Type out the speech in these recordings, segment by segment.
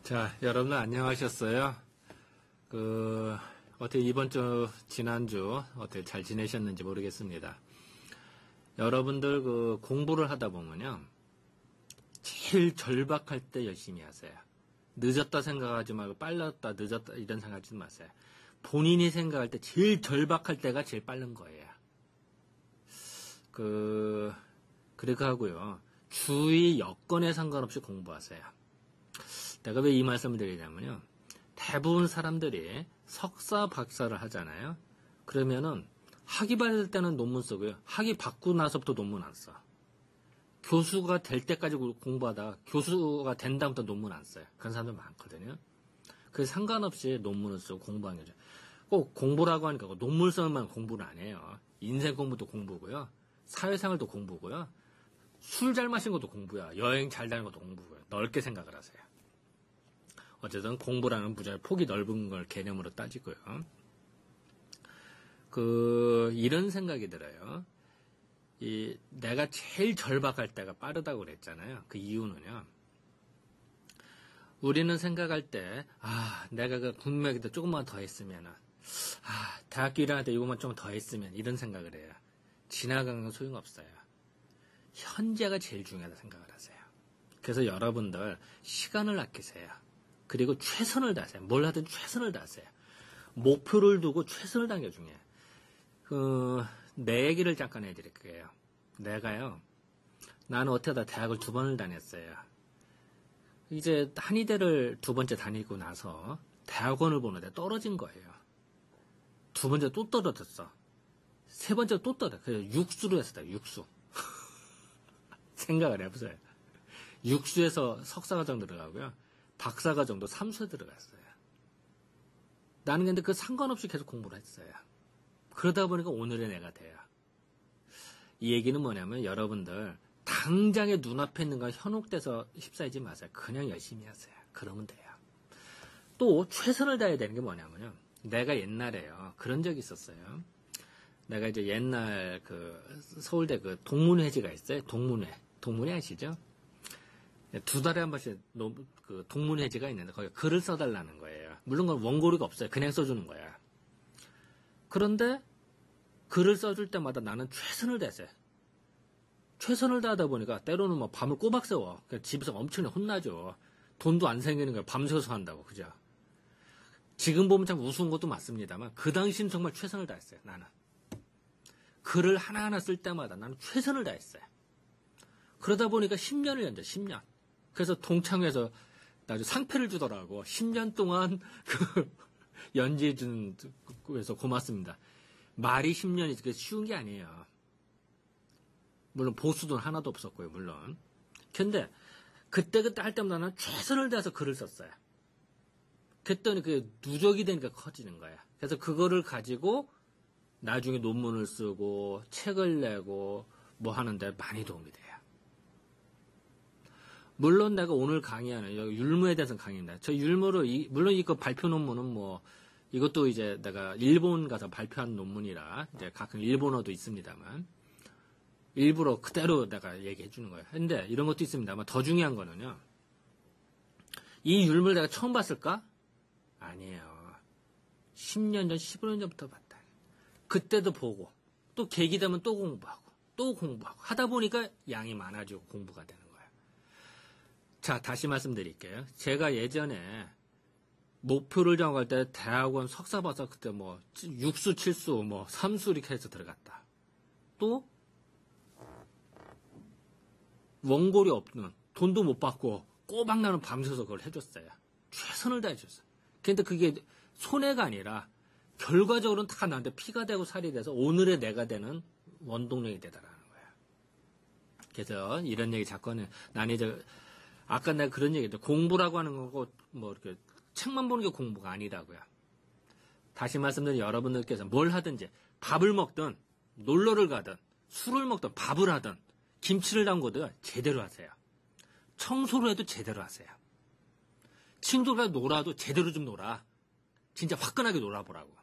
자, 여러분 안녕하셨어요? 어떻게 이번 주, 지난주, 어떻게 잘 지내셨는지 모르겠습니다. 여러분들 공부를 하다 보면요. 제일 절박할 때 열심히 하세요. 늦었다 생각하지 말고 빨랐다, 늦었다, 이런 생각하지 마세요. 본인이 생각할 때 제일 절박할 때가 제일 빠른 거예요. 그렇게 하고요. 주위 여건에 상관없이 공부하세요. 내가 왜 이 말씀을 드리냐면요. 대부분 사람들이 석사, 박사를 하잖아요. 그러면은 학위 받을 때는 논문 쓰고요. 학위 받고 나서부터 논문 안 써. 교수가 될 때까지 공부하다가 교수가 된 다음부터 논문 안 써요. 그런 사람들 많거든요. 그래서 상관없이 논문을 쓰고 공부하는 거죠. 꼭 공부라고 하니까 논문 쓰는만 공부를 안 해요. 인생 공부도 공부고요. 사회생활도 공부고요. 술 잘 마신 것도 공부야. 여행 잘 다니는 것도 공부고요. 넓게 생각을 하세요. 어쨌든 공부라는 무지하게 폭이 넓은 걸 개념으로 따지고요. 이런 생각이 들어요. 내가 제일 절박할 때가 빠르다고 그랬잖아요. 그 이유는요. 우리는 생각할 때, 내가 군명에 조금만 더 했으면, 대학교 1학년 때 이것만 좀 더 했으면, 이런 생각을 해요. 지나간 건 소용없어요. 현재가 제일 중요하다 생각을 하세요. 그래서 여러분들, 시간을 아끼세요. 그리고 최선을 다하세요. 뭘 하든 최선을 다하세요. 목표를 두고 최선을 다하는 게 중요해요. 내 얘기를 잠깐 해드릴게요. 내가요, 나는 어떻게 하다 대학을 2번을 다녔어요. 이제 한의대를 2번째 다니고 나서 대학원을 보는데 떨어진 거예요. 2번째 또 떨어졌어. 3번째 또 떨어졌어. 그래서 육수로 했어요. 육수. 생각을 해보세요. 육수에서 석사과정 들어가고요. 박사과정도 3수에 들어갔어요. 나는 근데 그 상관없이 계속 공부를 했어요. 그러다 보니까 오늘의 내가 돼요. 이 얘기는 뭐냐면 여러분들 당장에 눈앞에 있는 거 현혹돼서 휩싸이지 마세요. 그냥 열심히 하세요. 그러면 돼요. 또 최선을 다해야 되는 게 뭐냐면요. 내가 옛날에요. 그런 적이 있었어요. 내가 이제 옛날 서울대 동문회지가 있어요. 동문회 아시죠? 2달에 한 번씩 동문회지가 있는데 거기 글을 써달라는 거예요. 물론 그건 원고료가 없어요. 그냥 써주는 거야. 그런데 글을 써줄 때마다 나는 최선을 다했어요. 최선을 다하다 보니까 때로는 뭐 밤을 꼬박 세워. 집에서 엄청나게 혼나죠. 돈도 안 생기는 거예요. 밤새워서 한다고. 그죠? 지금 보면 참 우스운 것도 맞습니다만 그 당시는 정말 최선을 다했어요. 나는. 글을 하나하나 쓸 때마다 나는 최선을 다했어요. 그러다 보니까 10년을 연재 10년. 그래서 동창회에서 나중에 상패를 주더라고. 10년 동안 연재해 준 그래서 고맙습니다. 말이 10년이 그렇게 쉬운 게 아니에요. 물론 보수도 하나도 없었고요. 물론. 근데 그때 할 때마다 나는 최선을 다해서 글을 썼어요. 그랬더니 그게 누적이 되니까 커지는 거야. 그래서 그거를 가지고 나중에 논문을 쓰고 책을 내고 뭐 하는데 많이 도움이 돼요. 물론 내가 오늘 강의하는 율무에 대해서는 강의입니다. 저 율무로 물론 이거 발표 논문은 이것도 이제 내가 일본 가서 발표한 논문이라 이제 가끔 일본어도 있습니다만 일부러 그대로 내가 얘기해 주는 거예요. 근데 이런 것도 있습니다만 더 중요한 거는요. 이 율무를 내가 처음 봤을까? 아니에요. 10년 전, 15년 전부터 봤다. 그때도 보고 또 계기 되면 또 공부하고 하다 보니까 양이 많아지고 공부가 되는 거예요. 자, 다시 말씀드릴게요. 제가 예전에 목표를 정할 때 대학원 석사 봐서 그때 육수, 칠수, 삼수 이렇게 해서 들어갔다. 또 원고료 없는 돈도 못 받고 꼬박 나는 밤새서 그걸 해줬어요. 최선을 다해줬어요. 근데 그게 손해가 아니라 결과적으로는 다 나한테 피가 되고 살이 돼서 오늘의 내가 되는 원동력이 되더라는 거예요. 그래서 이런 얘기 자꾸 하는 난 이제 아까 내가 그런 얘기했죠. 공부라고 하는 거고 이렇게 책만 보는 게 공부가 아니라고요. 다시 말씀드린 여러분들께서 뭘 하든지 밥을 먹든 놀러를 가든 술을 먹든 밥을 하든 김치를 담그든 제대로 하세요. 청소를 해도 제대로 하세요. 친구들과 놀아도 제대로 좀 놀아. 진짜 화끈하게 놀아보라고.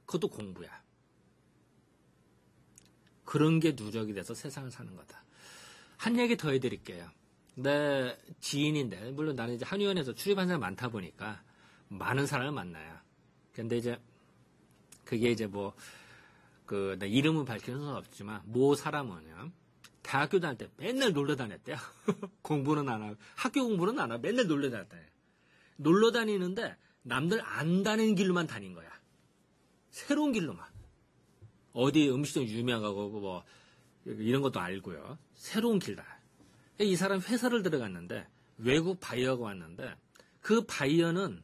그것도 공부야. 그런 게 누적이 돼서 세상을 사는 거다. 한 얘기 더 해드릴게요. 내 지인인데, 물론 나는 이제 한의원에서 출입한 사람이 많다 보니까 많은 사람을 만나요. 근데 이제 그게 이제 뭐, 내 이름은 밝힐 수는 없지만, 모 사람은요, 대학교 다닐 때 맨날 놀러 다녔대요. 공부는 안 하고, 학교 공부는 안 하고, 맨날 놀러 다녔대요. 놀러 다니는데, 남들 안 다니는 길로만 다닌 거야. 새로운 길로만. 어디 음식점 유명하고, 뭐, 이런 것도 알고요. 새로운 길다. 이 사람 회사를 들어갔는데, 외국 바이어가 왔는데, 그 바이어는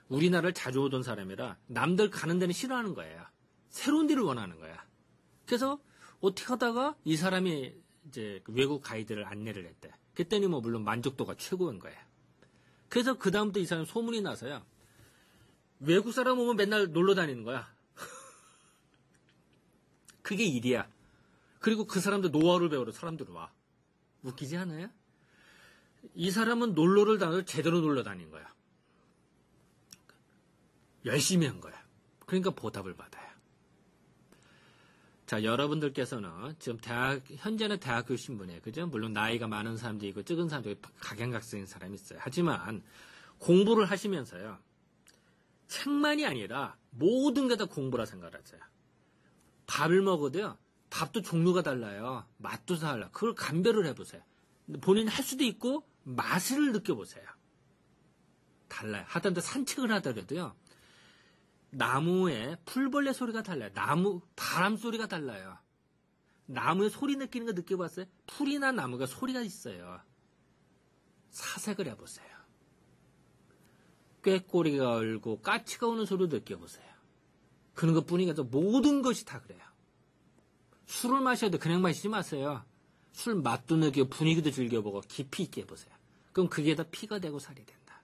우리나라를 자주 오던 사람이라 남들 가는 데는 싫어하는 거예요. 새로운 데를 원하는 거야. 그래서 어떻게 하다가 이 사람이 이제 외국 가이드를 안내를 했대. 그랬더니 뭐 물론 만족도가 최고인 거예요. 그래서 그다음부터 이 사람 소문이 나서요. 외국 사람 오면 맨날 놀러 다니는 거야. 그게 일이야. 그리고 그 사람들 노하우를 배우러 사람들 와. 웃기지 않아요? 이 사람은 놀러를 다녀도 제대로 놀러 다닌 거야. 열심히 한 거야. 그러니까 보답을 받아요. 자, 여러분들께서는 지금 현재는 대학교 신분에, 그죠? 물론 나이가 많은 사람도 있고, 적은 사람도 있고, 각양각색인 사람이 있어요. 하지만 공부를 하시면서요, 책만이 아니라 모든 게 다 공부라 생각하세요. 밥을 먹어도요, 밥도 종류가 달라요. 맛도 달라. 그걸 감별을 해보세요. 본인이 할 수도 있고, 맛을 느껴보세요. 달라요. 하여튼 산책을 하더라도요, 나무에 풀벌레 소리가 달라요. 바람 소리가 달라요. 나무의 소리 느끼는 거 느껴봤어요? 풀이나 나무가 소리가 있어요. 사색을 해보세요. 꾀꼬리가 울고 까치가 우는 소리도 느껴보세요. 그런 것 뿐이 아니라 모든 것이 다 그래요. 술을 마셔도 그냥 마시지 마세요. 술 맛도 느끼고 분위기도 즐겨보고 깊이 있게 해보세요. 그럼 그게 다 피가 되고 살이 된다.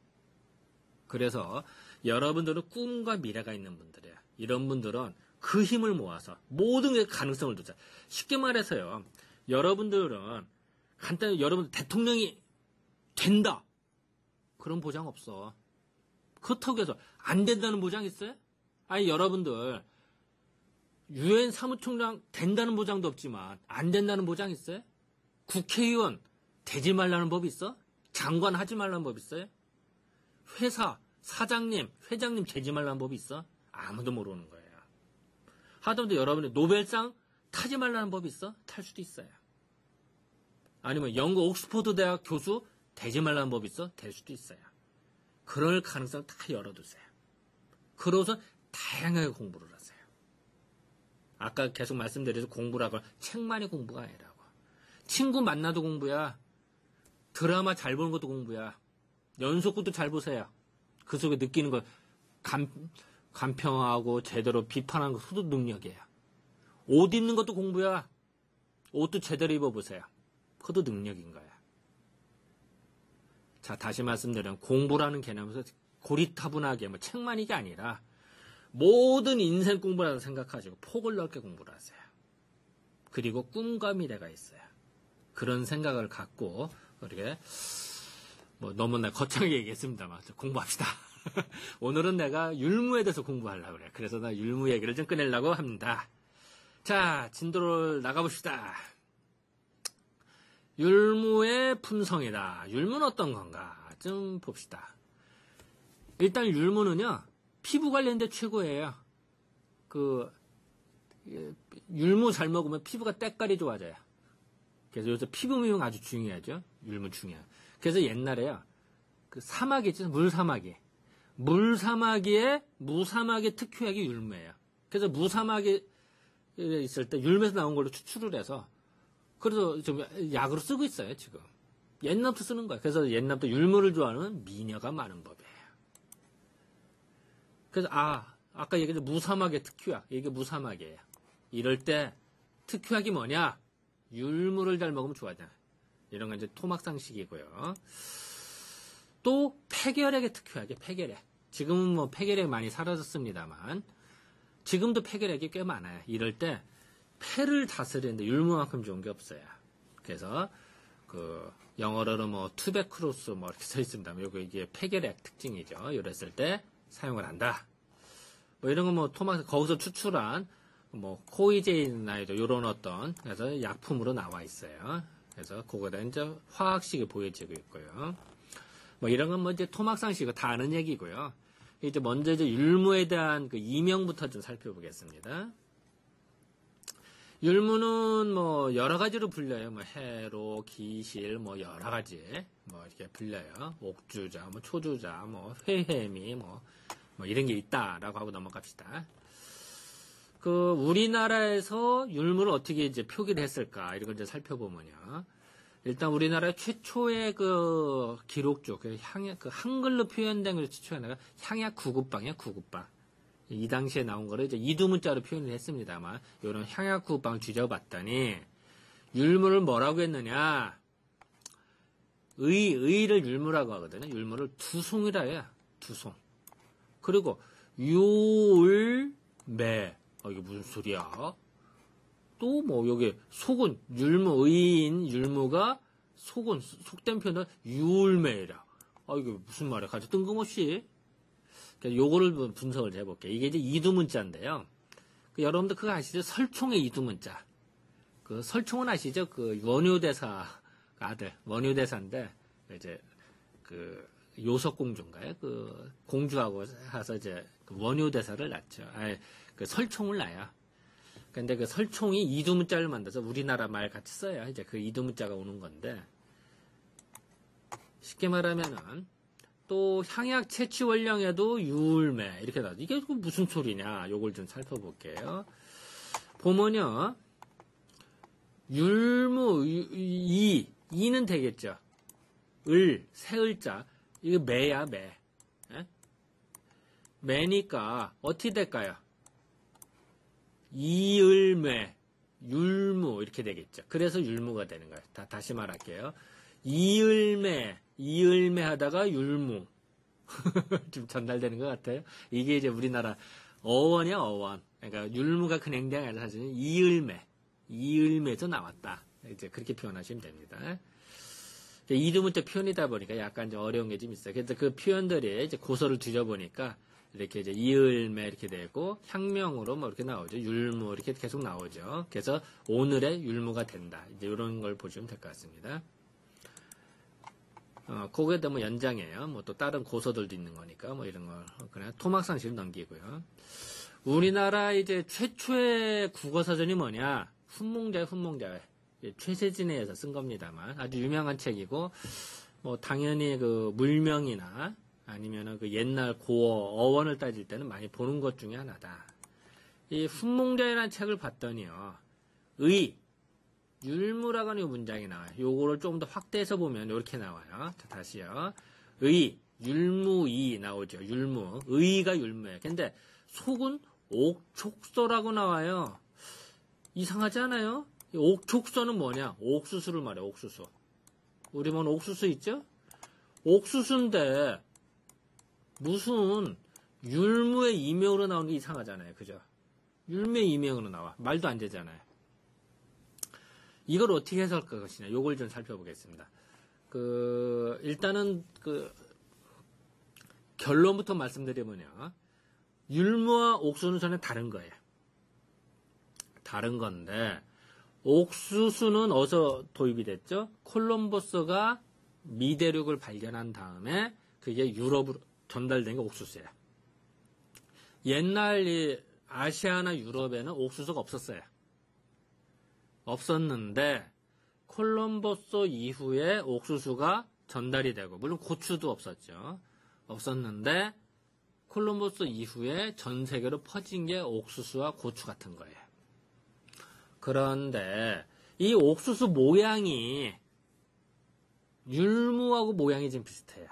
그래서 여러분들은 꿈과 미래가 있는 분들이에요. 이런 분들은 그 힘을 모아서 모든 게 가능성을 두자. 쉽게 말해서요. 여러분들은 간단히 여러분 대통령이 된다. 그런 보장 없어. 그렇다고 해서 안 된다는 보장 있어요? 아니 여러분들 유엔 사무총장 된다는 보장도 없지만 안 된다는 보장 있어요? 국회의원 되지 말라는 법 있어? 장관 하지 말라는 법 있어요? 회사 사장님, 회장님 되지 말라는 법이 있어? 아무도 모르는 거예요. 하다못해 여러분이 노벨상 타지 말라는 법이 있어? 탈 수도 있어요. 아니면 영국 옥스퍼드 대학 교수 되지 말라는 법이 있어? 될 수도 있어요. 그럴 가능성 다 열어두세요. 그러고서 다양하게 공부를 하세요. 아까 계속 말씀드려서 공부라고 책만이 공부가 아니라고. 친구 만나도 공부야. 드라마 잘 보는 것도 공부야. 연속극도 잘 보세요. 그 속에 느끼는 걸 간평하고 제대로 비판하는 것도 능력이에요. 옷 입는 것도 공부야. 옷도 제대로 입어보세요. 그것도 능력인 거야. 자, 다시 말씀드리면 공부라는 개념에서 고리타분하게 뭐 책만 이게 아니라 모든 인생 공부라고 생각하시고 폭을 넓게 공부를 하세요. 그리고 꿈과 미래가 있어요. 그런 생각을 갖고 이렇게 뭐 너무나 거창하게 얘기했습니다만 공부합시다. 오늘은 내가 율무에 대해서 공부하려고 그래. 그래서 나 율무 얘기를 좀 꺼내려고 합니다. 자, 진도를 나가봅시다. 율무의 품성이다. 율무는 어떤 건가? 좀 봅시다. 일단 율무는요, 피부 관련된 최고예요. 율무 잘 먹으면 피부가 때깔이 좋아져요. 그래서 요새 피부 미용 아주 중요하죠. 율무 중요해요. 그래서 옛날에요, 사막이 있죠. 물사마귀. 물사마귀의 무사마귀 특효약이 율무예요. 그래서 무사마귀 있을 때 율무에서 나온 걸로 추출을 해서 그래서 좀 약으로 쓰고 있어요, 지금. 옛날부터 쓰는 거예요. 그래서 옛날부터 율무를 좋아하는 미녀가 많은 법이에요. 그래서, 아까 얘기했던 무사막의 특효약. 이게 무사막이에요. 이럴 때 특효약이 뭐냐? 율무를 잘 먹으면 좋아져. 이런 건 이제 토막상식이고요. 또 폐결핵의 특효약이 폐결핵. 지금은 뭐 폐결핵 많이 사라졌습니다만, 지금도 폐결핵이 꽤 많아요. 이럴 때 폐를 다스리는데 율무만큼 좋은 게 없어요. 그래서 영어로는 뭐 투베크로스 뭐 이렇게 써 있습니다. 이게 폐결핵 특징이죠. 이랬을 때 사용을 한다. 뭐 이런 건 뭐 거기서 추출한 뭐 코이제인나이도 이런 어떤 그래서 약품으로 나와 있어요. 그래서 그거다 이제 화학식이 보여지고 있고요. 뭐 이런 건 뭐 이제 토막상식이고 다 아는 얘기고요. 이제 먼저 이제 율무에 대한 그 이명부터 좀 살펴보겠습니다. 율무는 뭐 여러 가지로 불려요. 뭐 해로, 기실, 뭐 여러 가지 뭐 이렇게 불려요. 옥주자, 뭐 초주자, 뭐 회해미, 뭐 이런 게 있다라고 하고 넘어갑시다. 그 우리나라에서 율무를 어떻게 이제 표기를 했을까 이런 걸 이제 살펴보면요. 일단 우리나라 최초의 그 기록조, 그 한글로 표현된 걸 최초에 내가 향약 구급방이야, 구급방. 이 당시에 나온 거를 이제 이두문자로 표현을 했습니다만, 이런 향약 구급방을 뒤져봤더니, 율무를 뭐라고 했느냐? 의를 율무라고 하거든요. 율무를 두송이라 해요. 두송. 그리고 유을매. 이게 무슨 소리야? 또 뭐 여기 속은 율무 의인 율무가 속된 표현은 유을매라. 이게 무슨 말이야? 같이 뜬금없이. 요거를 분석을 해볼게요. 이게 이제 이두문자인데요. 여러분들 그거 아시죠? 설총의 이두문자. 그 설총은 아시죠? 그 원효대사 아들 원효대사인데 이제 그 요석공주인가요? 그 공주하고 해서 이제 그 원효대사를 낳죠. 그 설총을 낳아요. 근데 그 설총이 이두문자를 만들어서 우리나라 말 같이 써요. 이제 그 이두문자가 오는 건데 쉽게 말하면은 또 향약 채취 원령에도 유울매 이렇게 나와. 이게 무슨 소리냐? 요걸 좀 살펴볼게요. 보면요. 율무 이는 되겠죠. 새 을자. 이거 매야 매. 에? 매니까 어떻게 될까요? 이을매 율무 이렇게 되겠죠. 그래서 율무가 되는 거예요. 다시 말할게요. 이을매 하다가 율무. 좀 전달되는 것 같아요. 이게 이제 우리나라 어원이야, 어원. 그러니까 율무가 근행된 게 아니라 사실은 이을매에서 나왔다. 이제 그렇게 표현하시면 됩니다. 이두문자 표현이다 보니까 약간 좀 어려운 게 좀 있어요. 그래서 그 표현들이 이제 고서를 뒤져보니까 이렇게 이제 이을매 이렇게 되고 향명으로 뭐 이렇게 나오죠. 율무 이렇게 계속 나오죠. 그래서 오늘의 율무가 된다. 이제 이런 걸 보시면 될 것 같습니다. 그거에도 뭐 연장이에요. 뭐 또 다른 고서들도 있는 거니까 뭐 이런 걸 그냥 토막상식을 넘기고요. 우리나라 이제 최초의 국어사전이 뭐냐? 훈몽자회. 최세진에 의해서 쓴 겁니다만 아주 유명한 책이고 뭐 당연히 그 물명이나 아니면은 그 옛날 고어 어원을 따질 때는 많이 보는 것 중에 하나다. 이 훈몽자회라는 책을 봤더니요. 율무라고 하는 문장이 나와요. 요거를 조금 더 확대해서 보면 이렇게 나와요. 자, 다시요. 율무이 나오죠. 율무. 의가 율무예요. 근데 속은 옥촉서라고 나와요. 이상하지 않아요? 옥촉서는 뭐냐? 옥수수를 말해요. 옥수수. 우리 뭐 옥수수 있죠? 옥수수인데 무슨 율무의 이명으로 나오는 게 이상하잖아요. 그죠? 율무의 이명으로 나와. 말도 안 되잖아요. 이걸 어떻게 해석할 것이냐, 요걸 좀 살펴보겠습니다. 일단은, 결론부터 말씀드리면요. 율무와 옥수수는 전혀 다른 거예요. 다른 건데, 옥수수는 어디서 도입이 됐죠? 콜럼버스가 미대륙을 발견한 다음에 그게 유럽으로 전달된 게 옥수수예요. 옛날 이 아시아나 유럽에는 옥수수가 없었어요. 없었는데 콜럼버스 이후에 옥수수가 전달이 되고 물론 고추도 없었죠. 없었는데 콜럼버스 이후에 전 세계로 퍼진 게 옥수수와 고추 같은 거예요. 그런데 이 옥수수 모양이 율무하고 모양이 좀 비슷해요.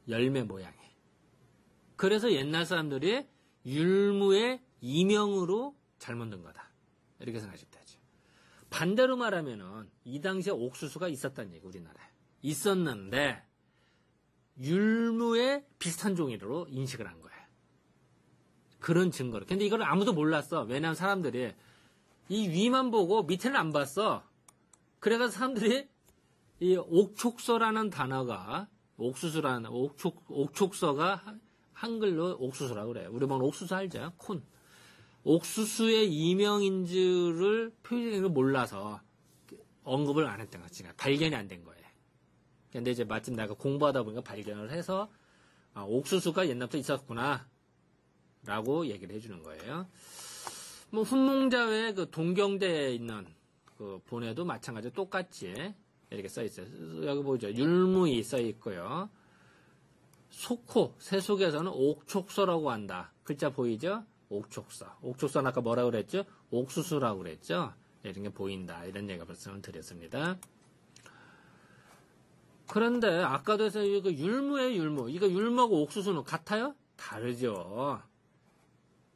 열매 모양이. 그래서 옛날 사람들이 율무의 이명으로 잘못 든 거다. 이렇게 생각하시면 되죠. 반대로 말하면은 이 당시에 옥수수가 있었다는 얘기, 우리나라에. 있었는데 율무의 비슷한 종이로 인식을 한 거예요. 그런 증거로. 근데 이걸 아무도 몰랐어. 왜냐하면 사람들이 이 위만 보고 밑에는 안 봤어. 그래서 사람들이 이 옥촉서라는 단어가 옥수수라는 옥촉서가 한글로 옥수수라고 그래요. 우리 뭐 옥수수 알죠? 콘. 옥수수의 이명인 줄을 표현하는 걸 몰라서 언급을 안 했던 거지. 발견이 안 된 거예요. 근데 이제 마침 내가 공부하다 보니까 발견을 해서 옥수수가 옛날부터 있었구나 라고 얘기를 해주는 거예요. 뭐 훈몽자회 그 동경대에 있는 그 본에도 마찬가지로 똑같이 이렇게 써 있어요. 여기 보죠. 율무이 써 있고요. 속호, 세속에서는 옥촉서라고 한다. 글자 보이죠? 옥촉서. 옥촉서는 아까 뭐라고 그랬죠? 옥수수라고 그랬죠? 이런 게 보인다. 이런 얘기를 말씀을 드렸습니다. 그런데 아까도 해서 이거 율무예요, 율무. 이거 율무하고 옥수수는 같아요? 다르죠.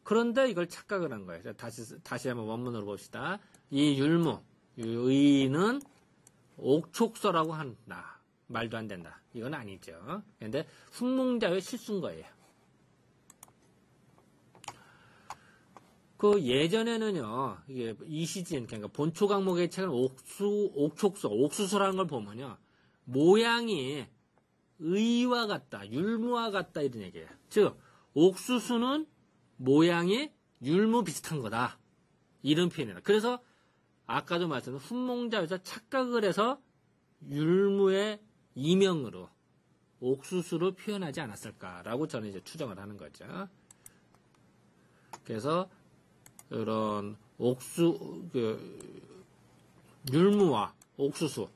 그런데 이걸 착각을 한 거예요. 다시 한번 원문으로 봅시다. 이 율무, 의는 옥촉서라고 한다. 말도 안 된다. 이건 아니죠. 그런데 훈몽자의 실수인 거예요. 그 예전에는요, 이게 이시진, 그러니까 본초 강목의 책은 옥촉서, 옥수수라는 걸 보면요, 모양이 의와 같다, 율무와 같다 이런 얘기예요. 즉, 옥수수는 모양이 율무 비슷한 거다. 이런 표현이다. 그래서 아까도 말씀드린 훈몽자에서 착각을 해서 율무의 이명으로 옥수수로 표현하지 않았을까라고 저는 이제 추정을 하는 거죠. 그래서 이런 율무와 옥수수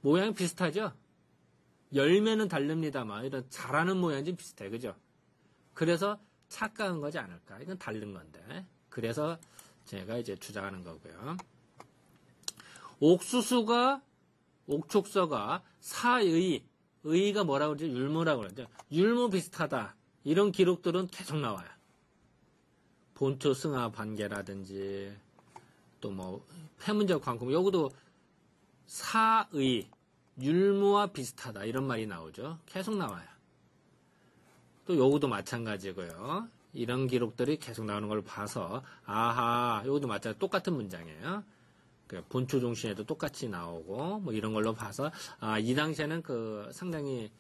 모양이 비슷하죠. 열매는 다릅니다만 이런 자라는 모양이 좀 비슷해, 그죠? 그래서 착각한 거지 않을까? 이건 다른 건데. 그래서 제가 이제 주장하는 거고요. 옥촉서가 의가 뭐라고 그러죠? 율무라고 그러죠. 율무 비슷하다. 이런 기록들은 계속 나와요. 본초 승하 반계라든지, 또 뭐, 폐문적 광금, 여기도 율무와 비슷하다. 이런 말이 나오죠. 계속 나와요. 또 여기도 마찬가지고요. 이런 기록들이 계속 나오는 걸 봐서, 아하, 여기도 마찬가지 똑같은 문장이에요. 본초 종신에도 똑같이 나오고, 뭐 이런 걸로 봐서, 이 당시에는 상당히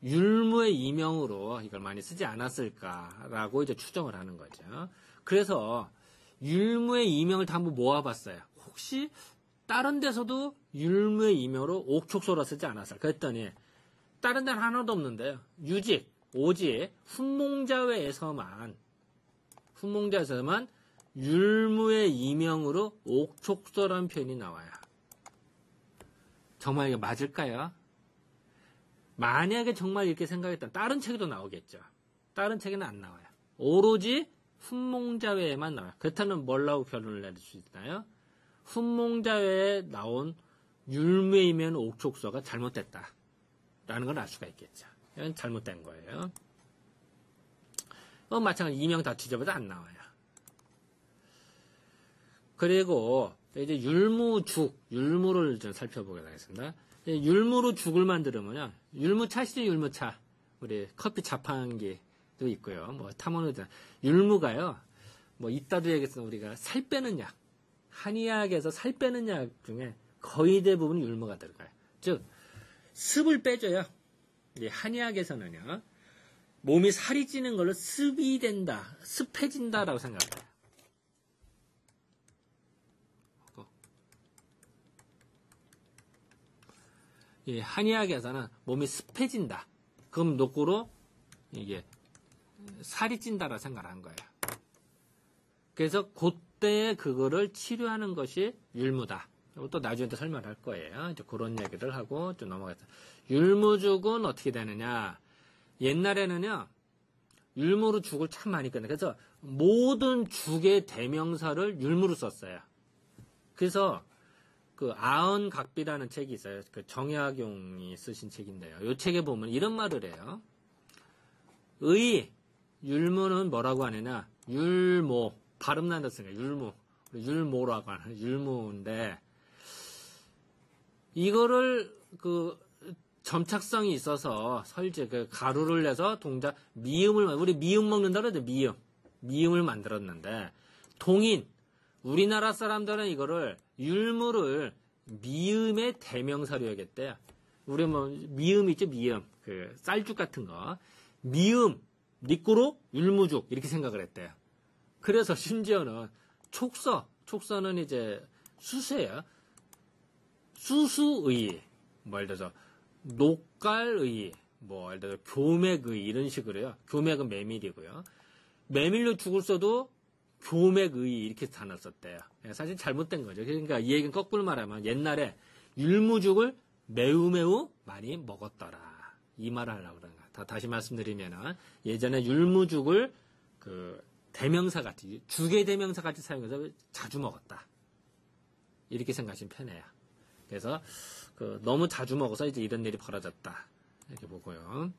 율무의 이명으로 이걸 많이 쓰지 않았을까라고 이제 추정을 하는 거죠. 그래서 율무의 이명을 다 한번 모아봤어요. 혹시 다른 데서도 율무의 이명으로 옥촉서라 쓰지 않았을까? 그랬더니 다른 데는 하나도 없는데요. 오직 훈몽자회에서만 율무의 이명으로 옥촉서라는 표현이 나와요. 정말 이게 맞을까요? 만약에 정말 이렇게 생각했다면 다른 책에도 나오겠죠. 다른 책에는 안 나와요. 오로지 훈몽자회에만 나와요. 그렇다면 뭐라고 결론을 내릴 수 있나요? 훈몽자회에 나온 율무의 이면 옥촉서가 잘못됐다. 라는 걸 알 수가 있겠죠. 이건 잘못된 거예요. 마찬가지로 이명 다 뒤져봐도 안 나와요. 그리고 이제 율무를 좀 살펴보도록 하겠습니다. 율무로 죽을 만들면요. 율무차 아시죠? 율무차. 우리 커피 자판기도 있고요. 뭐 탐험도 율무가요. 뭐 이따도 얘기했으면 우리가 살 빼는 약. 한의학에서 살 빼는 약 중에 거의 대부분 율무가 들어가요. 즉 습을 빼줘요. 한의학에서는요. 몸이 살이 찌는 걸로 습이 된다. 습해진다라고 생각해요. 한의학에서는 몸이 습해진다. 그럼 노고로 이게 살이 찐다라고 생각을 한 거예요. 그래서 그때 그거를 치료하는 것이 율무다. 또 나중에 또 설명할 거예요. 이제 그런 얘기를 하고 좀 넘어갔어요. 율무죽은 어떻게 되느냐? 옛날에는요, 율무로 죽을 참 많이 끓여요. 그래서 모든 죽의 대명사를 율무로 썼어요. 그래서 아언각비라는 책이 있어요. 정약용이 쓰신 책인데요. 이 책에 보면 이런 말을 해요. 율무는 뭐라고 하느냐? 율모. 발음 난다으니까 율모라고 하는 율무인데, 이거를 점착성이 있어서 가루를 내서 우리 미음 먹는다 그러죠? 미음을 만들었는데, 우리나라 사람들은 이거를 율무를 미음의 대명사로 여겼대요. 우리 미음 있죠? 미음. 쌀죽 같은 거. 미음, 니꾸로 율무죽 이렇게 생각을 했대요. 그래서 심지어는 촉서는 이제 수수예요. 수수의, 뭐 예를 들어서 녹갈의, 뭐 예를 들어서 교맥의 이런 식으로요. 교맥은 메밀이고요. 메밀로 죽을 써도 교맥의 이렇게 단어 썼대요. 사실 잘못된 거죠. 그러니까 이 얘기는 거꾸로 말하면 옛날에 율무죽을 매우 많이 먹었더라. 이 말을 하려고 그러는 거야. 다시 말씀드리면은 예전에 율무죽을 그 대명사 같이, 죽의 대명사 같이 사용해서 자주 먹었다. 이렇게 생각하시면 편해요. 그래서 너무 자주 먹어서 이제 이런 일이 벌어졌다. 이렇게 보고요.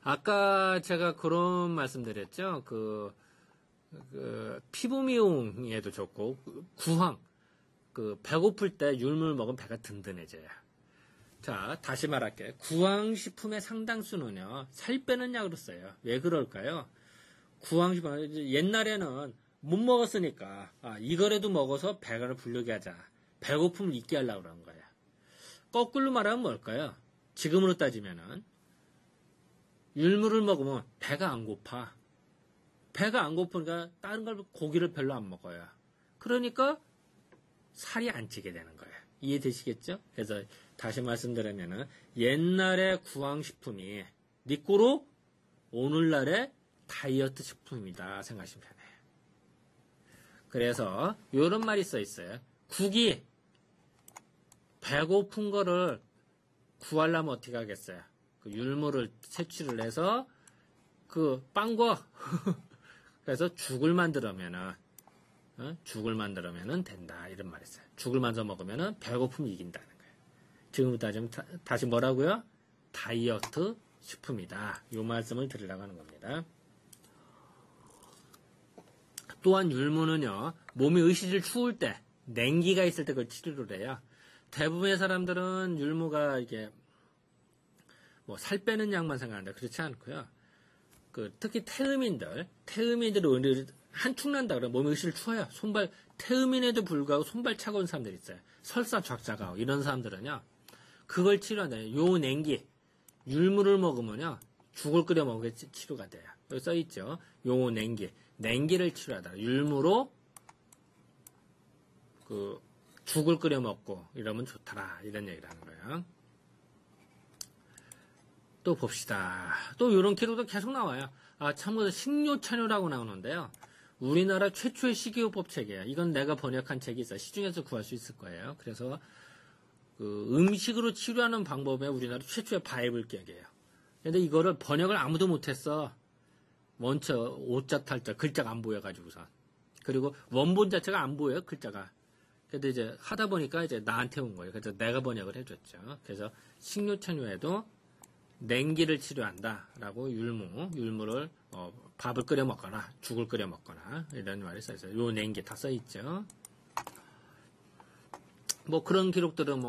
아까 제가 그런 말씀 드렸죠. 피부 미용에도 좋고, 구황. 배고플 때 율무를 먹으면 배가 든든해져요. 자, 다시 말할게요. 구황식품의 상당수는요, 살 빼는 약으로 써요. 왜 그럴까요? 구황식품, 옛날에는 못 먹었으니까, 이거라도 먹어서 배가 부르게 하자. 배고픔을 잊게 하려고 그런 거예요. 거꾸로 말하면 뭘까요? 지금으로 따지면은, 율무를 먹으면 배가 안 고파. 배가 안 고프니까 다른 걸 고기를 별로 안 먹어요. 그러니까 살이 안 찌게 되는 거예요. 이해되시겠죠? 그래서 다시 말씀드리면은 옛날의 구황식품이 니꼬로 오늘날의 다이어트 식품이다 생각하시면 편해요. 그래서 이런 말이 써 있어요. 국이 배고픈 거를 구하려면 어떻게 하겠어요? 율무를 채취를 해서 빵과 그래서 죽을 만들면은 된다 이런 말이 있어요. 죽을 만들어 먹으면은 배고픔이 이긴다는 거예요. 지금부터 따지면 다시 뭐라고요? 다이어트 식품이다. 이 말씀을 드리려고 하는 겁니다. 또한 율무는요, 몸이 의식을 추울 때, 냉기가 있을 때 그걸 치료를 해요. 대부분의 사람들은 율무가 이게 살 빼는 약만 생각하는데 그렇지 않고요. 특히 태음인들은 한축난다 그러면 몸이 의식을 추워요. 태음인에도 불구하고 손발 차가운 사람들이 있어요. 설사 쫙자가고 이런 사람들은요, 그걸 치료한다. 요 냉기, 율무를 먹으면요, 죽을 끓여 먹으면 치료가 돼요. 여기 써있죠. 요 냉기를 치료하다. 율무로 죽을 끓여 먹고 이러면 좋더라. 이런 얘기를 하는 거예요. 또 봅시다. 또 이런 기록도 계속 나와요. 참고로 식료천유라고 나오는데요. 우리나라 최초의 식이요법 책이에요. 이건 내가 번역한 책이 있어요. 시중에서 구할 수 있을 거예요. 그래서 음식으로 치료하는 방법에 우리나라 최초의 바이블 격이에요. 근데 이거를 번역을 아무도 못했어. 원체 오자 탈자 글자가 안 보여가지고서. 그리고 원본 자체가 안 보여요. 글자가. 근데 이제 하다 보니까 이제 나한테 온 거예요. 그래서 내가 번역을 해줬죠. 그래서 식료천유에도 냉기를 치료한다라고 율무를 밥을 끓여 먹거나 죽을 끓여 먹거나 이런 말이 써 있어요. 요 냉기 다 써 있죠. 그런 기록들은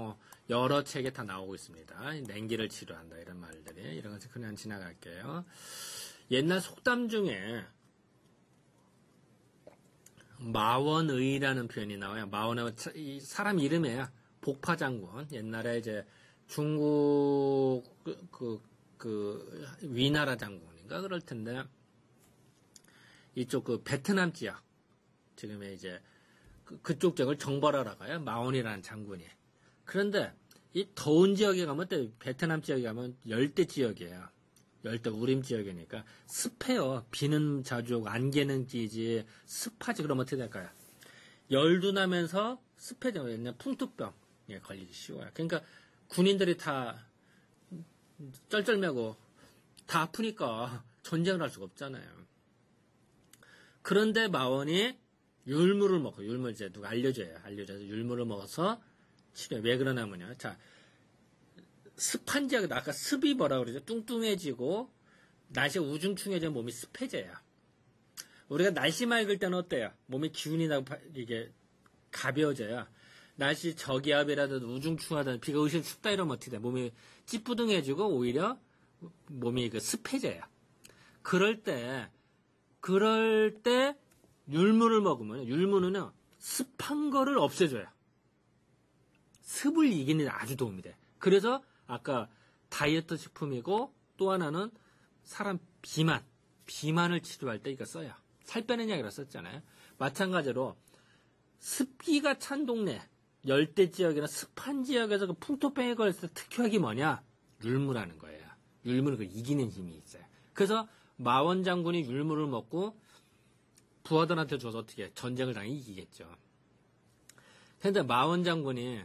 여러 책에 다 나오고 있습니다. 냉기를 치료한다 이런 말들이 이런 것을 그냥 지나갈게요. 옛날 속담 중에 마원의라는 표현이 나와요. 마원의 사람 이름이에요. 복파장군. 옛날에 이제 중국 위나라 장군인가 그럴 텐데 이쪽 베트남 지역 지금의 이제 그쪽 지역을 정벌하라고 해요. 마원이라는 장군이. 그런데 이 더운 지역에 가면 또 베트남 지역에 가면 열대 지역이에요. 열대 우림 지역이니까 습해요. 비는 자주 오고 안개는 끼지 습하지. 그러면 어떻게 될까요? 열도 나면서 습해져. 옛날 풍토병에 걸리기 쉬워요. 그러니까 군인들이 다 쩔쩔매고 다 아프니까 전쟁을 할 수가 없잖아요. 그런데 마원이 율무를 먹고, 율무 이제 누가 알려줘서 율무를 먹어서 치료해. 왜 그러냐면요. 자, 습한 지역에 아까 습이 뭐라고 그러죠? 뚱뚱해지고 날씨가 우중충해지면 몸이 습해져요. 우리가 날씨 맑을 때는 어때요? 몸이 기운이 나고 이게 가벼워져요. 날씨 저기압이라도 우중충하다 비가 의식 춥다 이러면 어떻게 돼? 몸이 찌뿌둥해지고 오히려 몸이 습해져요. 그럴 때 율무를 먹으면 율무는요 습한 거를 없애줘요. 습을 이기는 데 아주 도움이 돼. 그래서 아까 다이어트 식품이고 또 하나는 사람 비만을 치료할 때 이거 써요. 살 빼는 약이라 썼잖아요. 마찬가지로 습기가 찬 동네 열대 지역이나 습한 지역에서 그 풍토병에 걸렸을 때 특효약이 뭐냐? 율무라는 거예요. 율무는 그 이기는 힘이 있어요. 그래서 마원 장군이 율무를 먹고 부하들한테 줘서 어떻게 전쟁을 당연히 이기겠죠. 근데 마원 장군이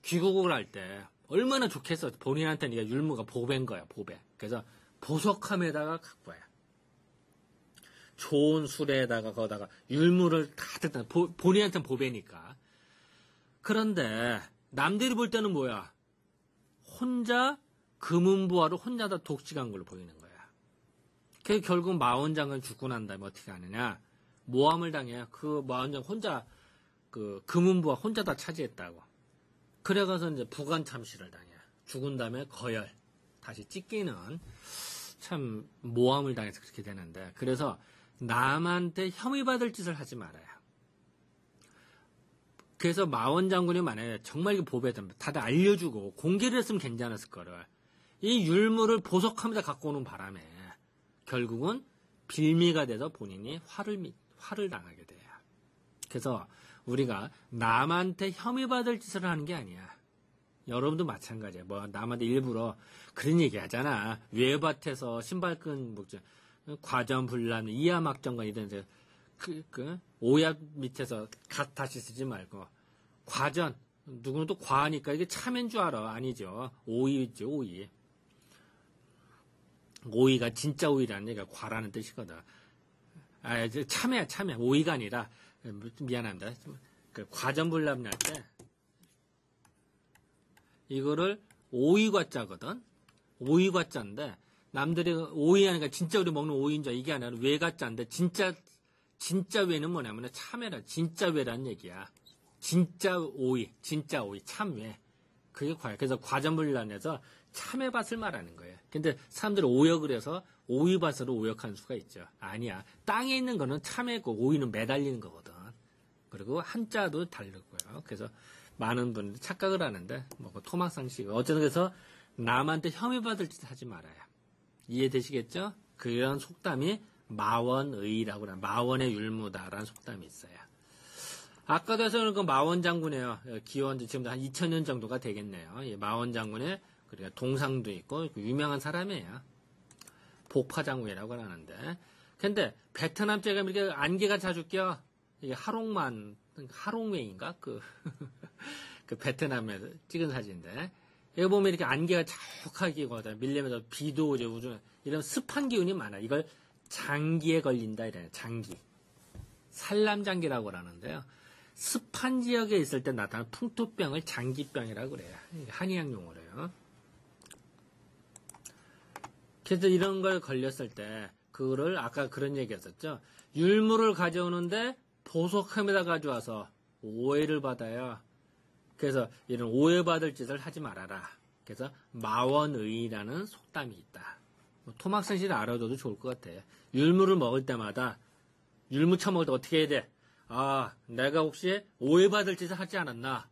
귀국을 할 때 얼마나 좋겠어. 본인한테 네가 율무가 보배인 거야, 보배. 그래서 보석함에다가 갖고 와요. 좋은 술에다가 거다가 율무를 다 듣다. 본인한테는 보배니까. 그런데 남들이 볼 때는 뭐야? 혼자 금은부하를 혼자 다 독식한 걸로 보이는 거야. 그래서 결국 마원장은 죽고 난 다음에 어떻게 하느냐? 모함을 당해. 그 마원장 혼자 그 금은부하 혼자 다 차지했다고. 그래가서 이제 부관 참시를 당해. 죽은 다음에 거열. 다시 찢기는 참 모함을 당해서 그렇게 되는데. 그래서 남한테 혐의받을 짓을 하지 말아요. 그래서 마원 장군이 만약에 정말 이게 보배든 다들 알려주고 공개를 했으면 괜찮았을 거를 이 율무를 보석하면서 갖고 오는 바람에 결국은 빌미가 돼서 본인이 화를 당하게 돼요. 그래서 우리가 남한테 혐의받을 짓을 하는 게 아니야. 여러분도 마찬가지야. 뭐 남한테 일부러 그런 얘기 하잖아. 외밭에서 신발끈 목줄 과전불람 이하막정관 이런 데 오야 밑에서 갓 다시 쓰지 말고 과전 누구는 또 과하니까 이게 참인 줄 알아. 아니죠. 오이죠. 오이. 오이가 진짜 오이라는 얘기가 과라는 뜻이거든. 아, 참이야, 참이야. 오이가 아니라 미안합니다. 그 과전불람 날 때 이거를 오이과자거든. 오이과자인데 남들이 오이 하니까 진짜 우리 먹는 오이인 줄 이게 아니라 외과자인데 진짜 외는 뭐냐면 참외라 진짜 외라는 얘기야. 진짜 오이, 참외. 그게 과야. 그래서 과전불란에서 참외밭을 말하는 거예요. 근데 사람들이 오역을 해서 오이밭으로 오역한 수가 있죠. 아니야. 땅에 있는 거는 참외고 오이는 매달리는 거거든. 그리고 한자도 다르고요. 그래서 많은 분들이 착각을 하는데 뭐 토막상식 어쨌든 그래서 남한테 혐의받을 짓 하지 말아요. 이해되시겠죠? 그런 속담이 마원의라고 하는 마원의 율무다라는 속담이 있어요. 아까도 해서 그 마원 장군이에요. 기원 지금 한 2000년 정도가 되겠네요. 이 마원 장군의 그러니까 동상도 있고 유명한 사람이에요. 복파장군이라고 하는데. 근데 베트남 제가 이렇게 안개가 자주 껴. 이게 하롱웨이인가? 그 베트남에서 찍은 사진인데. 여기 보면 이렇게 안개가 자욱하게 끼고 밀리면서 비도 오죠. 우주 이런 습한 기운이 많아. 이걸 장기에 걸린다 이래요. 장기. 산람장기라고 하는데요. 습한 지역에 있을 때 나타나는 풍토병을 장기병이라고 그래요. 한의학 용어래요. 그래서 이런 걸 걸렸을 때 그거를 아까 그런 얘기했었죠. 율무를 가져오는데 보석함에다 가져와서 오해를 받아요. 그래서 이런 오해받을 짓을 하지 말아라. 그래서 마원의라는 속담이 있다. 토막상실 알아둬도 좋을 것 같아요. 율무를 먹을 때마다 율무 처먹을 때 어떻게 해야 돼? 아, 내가 혹시 오해받을 짓을 하지 않았나?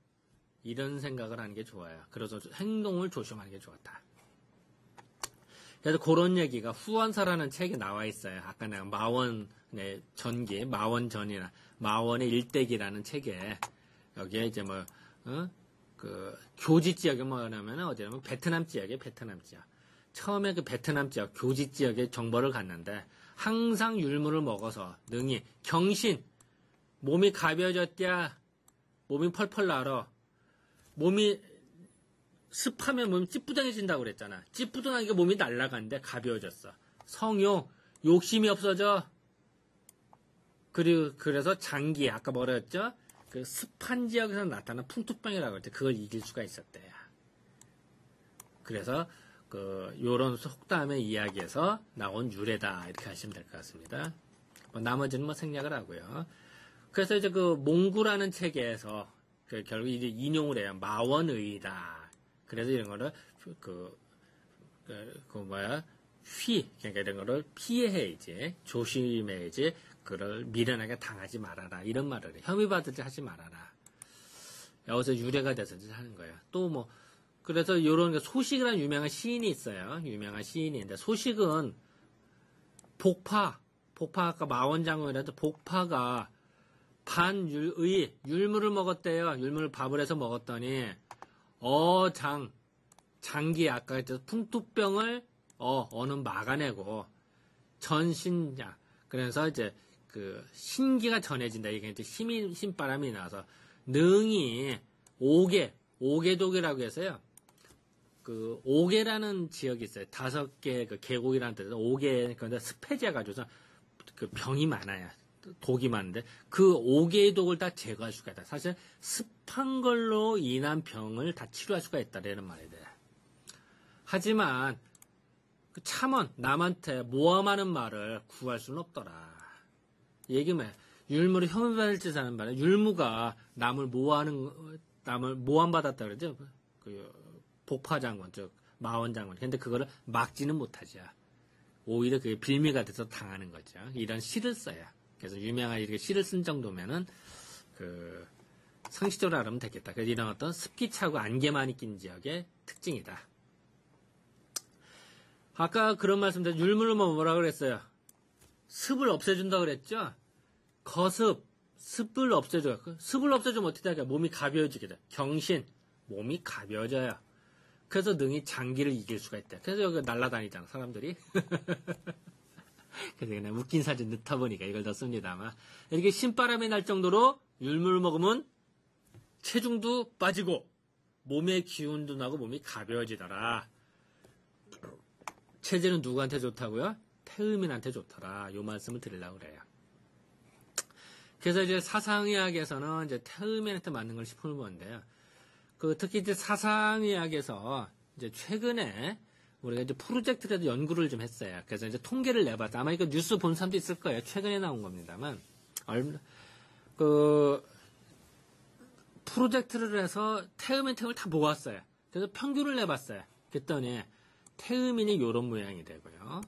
이런 생각을 하는 게 좋아요. 그래서 행동을 조심하는 게 좋았다. 그래서 그런 얘기가 후원사라는 책에 나와 있어요. 아까 내가 마원의 전기, 마원전이나 마원의 일대기라는 책에 여기에 이제 교지 지역이 뭐냐면 어디냐면 베트남 지역이에요. 베트남 지역. 처음에 그 베트남 지역, 교지 지역에 정보를 갔는데 항상 율무를 먹어서 능히 경신, 몸이 가벼워졌냐, 몸이 펄펄 날아, 몸이 습하면 몸이 찌뿌둥해진다고 그랬잖아. 찌뿌둥하니까 몸이 날아가는데 가벼워졌어. 성욕, 욕심이 없어져. 그래서 장기, 아까 뭐라 했죠? 그 습한 지역에서 나타나는 풍토병이라고 했대. 그걸 이길 수가 있었대요. 그래서 요런 속담의 이야기에서 나온 유래다 이렇게 하시면 될 것 같습니다. 나머지는 생략을 하고요. 그래서 이제 그 몽구라는 책에서 결국 이제 인용을 해요. 마원의다. 그래서 이런 거를 그러니까 이런 거를 피해야지, 조심해야지, 그걸 미련하게 당하지 말아라. 이런 말을 해. 혐의받을지 하지 말아라. 여기서 유래가 돼서 하는 거예요. 또 그래서 요런 소식이라는 유명한 시인이 있어요. 유명한 시인인데, 소식은 복파, 아까 마원장군이라도 복파가 반율의 율무를 먹었대요. 율무를 밥을 해서 먹었더니 장기 아까 했죠. 풍토병을 어는 막아내고 전신약. 그래서 이제 그 신기가 전해진다. 이게 이제 신바람이 나서 능이 오개독이라고 해서요. 그 오개라는 지역이 있어요. 5개 그 계곡이라는 데서 오개 그런데 스페지아 가지고서 그 병이 많아요. 독이 많은데 그 5개의 독을 다 제거할 수가 있다. 사실 습한 걸로 인한 병을 다 치료할 수가 있다라는 말이 돼. 하지만 그 참원 남한테 모함하는 말을 구할 수는 없더라. 얘기면 율무를 혐오받을 짓 하는 말에 율무가 남을 모함받았다 그러죠. 그 복파 장군 즉 마원 장군. 근데 그거를 막지는 못하죠. 오히려 그게 빌미가 돼서 당하는 거죠. 이런 시를 써요. 그래서 유명한 이렇게 시를 쓴 정도면은 그 상식적으로 알아면 되겠다. 그래서 이런 어떤 습기 차고 안개 많이 낀 지역의 특징이다. 아까 그런 말씀드린 율무를 뭐라 그랬어요? 습을 없애준다 그랬죠? 습을 없애줘요. 습을 없애주면 어떻게 될까요? 몸이 가벼워지게 돼. 경신, 몸이 가벼워져요. 그래서 능이 장기를 이길 수가 있대. 그래서 여기 날아다니잖아, 사람들이. 그래서 그냥 웃긴 사진 넣다 보니까 이걸 넣습니다만. 이렇게 신바람이 날 정도로 율무를 먹으면 체중도 빠지고, 몸의 기운도 나고 몸이 가벼워지더라. 체질은 누구한테 좋다고요? 태음인한테 좋더라. 요 말씀을 드리려고 그래요. 그래서 이제 사상의학에서는 이제 태음인한테 맞는 걸 식품을 먹는데요. 특히 이제 사상의학에서 이제 최근에 우리가 이제 프로젝트라도 연구를 좀 했어요. 그래서 이제 통계를 내봤다. 아마 이거 뉴스 본 사람도 있을 거예요. 최근에 나온 겁니다만. 프로젝트를 해서 태음인 다 모았어요. 그래서 평균을 내봤어요. 그랬더니 태음인이 요런 모양이 되고요.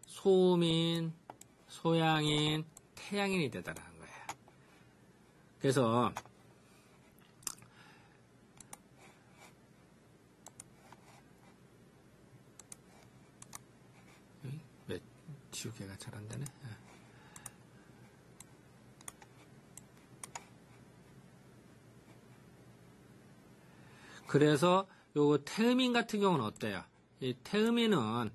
소음인, 소양인, 태양인이 되더라는 거예요. 그래서 왜 지우개가 잘 안 되네. 그래서 요 태음인 같은 경우는 어때요? 이 태음인은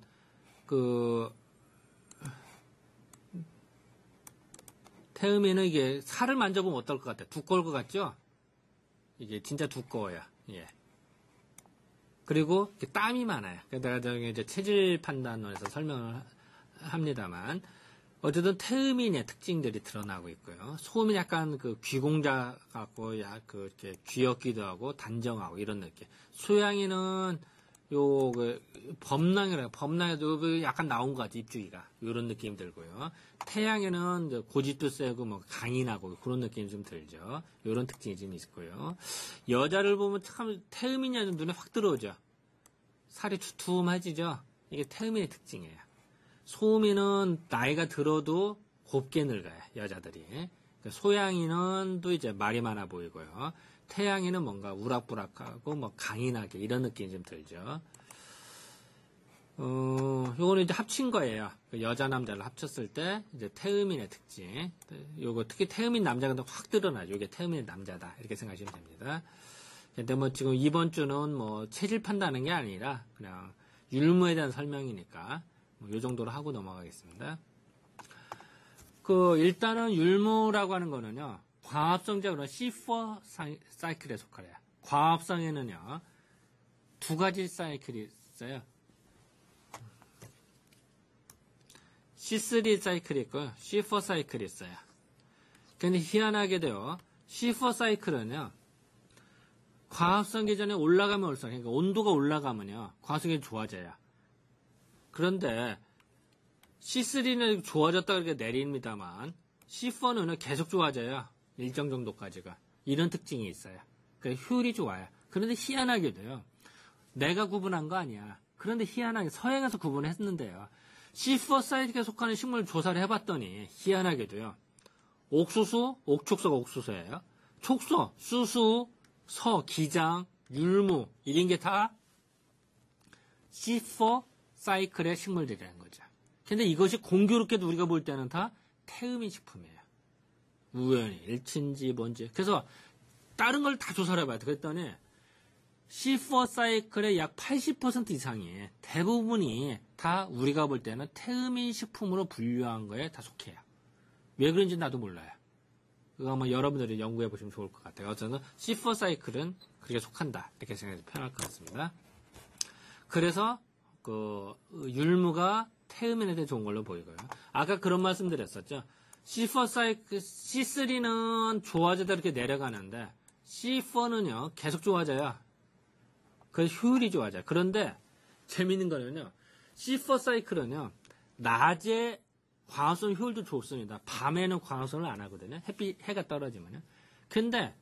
태음인은 이게 살을 만져보면 어떨 것 같아요? 두꺼울 것 같죠? 이게 진짜 두꺼워요. 예. 그리고 땀이 많아요. 내가 저기 이제 체질 판단론에서 설명을 합니다만, 어쨌든 태음인의 특징들이 드러나고 있고요. 소음이 약간 귀공자 같고, 이렇게 귀엽기도 하고, 단정하고, 이런 느낌. 소양인은 범랑에도 약간 나온 것 같아, 입주기가. 이런 느낌이 들고요. 태양에는 고집도 세고, 강인하고, 그런 느낌이 좀 들죠. 이런 특징이 좀 있고요. 여자를 보면 참 태음인이 눈에 확 들어오죠. 살이 두툼해지죠. 이게 태음인의 특징이에요. 소음인은 나이가 들어도 곱게 늙어요, 여자들이. 소양인은 또 이제 말이 많아 보이고요. 태양인은 뭔가 우락부락하고 강인하게 이런 느낌이 좀 들죠. 요거는 이제 합친 거예요. 여자 남자를 합쳤을 때 이제 태음인의 특징. 요거 특히 태음인 남자가 확 드러나죠. 이게 태음인 남자다 이렇게 생각하시면 됩니다. 근데 지금 이번 주는 체질 판단하는 게 아니라 그냥 율무에 대한 설명이니까 요 정도로 하고 넘어가겠습니다. 일단은 율무라고 하는 거는요. 광합성적으로 C4 사이클에 속하래요. 광합성에는요. 2가지 사이클이 있어요. C3 사이클이 있고요. C4 사이클이 있어요. 근데 희한하게도요. C4 사이클은요. 광합성 기전에 올라가면 올수록 그러니까 온도가 올라가면요. 광합성이 좋아져요. 그런데 C3는 좋아졌다 그렇게 내립니다만 C4는 계속 좋아져요. 일정 정도까지가. 이런 특징이 있어요. 그러니까 효율이 좋아요. 그런데 희한하게도요. 내가 구분한 거 아니야. 그런데 희한하게 서양에서 구분했는데요. C4 사이트에 속하는 식물을 조사를 해봤더니 희한하게도요. 옥수수, 옥촉소가 옥수수예요. 촉소, 수수, 서, 기장, 율무 이런 게 다 C4 사이클의 식물들이라는 거죠. 근데 이것이 공교롭게도 우리가 볼 때는 다 태음인 식품이에요. 우연히 일치인지 뭔지. 그래서 다른 걸 다 조사를 해봐야 돼. 그랬더니 C4 사이클의 약 80% 이상이 대부분이 다 우리가 볼 때는 태음인 식품으로 분류한 거에 다 속해요. 왜 그런지 나도 몰라요. 그거 아마 여러분들이 연구해 보시면 좋을 것 같아요. 어쨌든 C4 사이클은 그렇게 속한다. 이렇게 생각해서 표현할 것 같습니다. 그래서 그 율무가 태음인한테 좋은 걸로 보이고요. 아까 그런 말씀 드렸었죠. C4 사이클, C3는 좋아지다 이렇게 내려가는데 C4는요 계속 좋아져요. 그래서 효율이 좋아져요. 그런데 재밌는 거는요. C4 사이클은요. 낮에 광합성 효율도 좋습니다. 밤에는 광합성을 안 하거든요. 해가 떨어지면요. 근데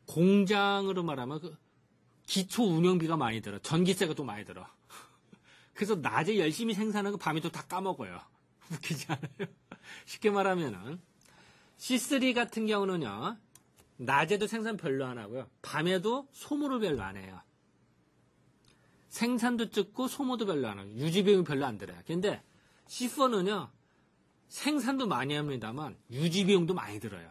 공장으로 말하면 그 기초 운영비가 많이 들어. 전기세가 또 많이 들어. 그래서 낮에 열심히 생산하고 밤에 또 다 까먹어요. 웃기지 않아요? 쉽게 말하면은 C3 같은 경우는요. 낮에도 생산 별로 안 하고요. 밤에도 소모를 별로 안 해요. 생산도 적고 소모도 별로 안 하고 유지비용이 별로 안 들어요. 근데 C4는요. 생산도 많이 합니다만 유지비용도 많이 들어요.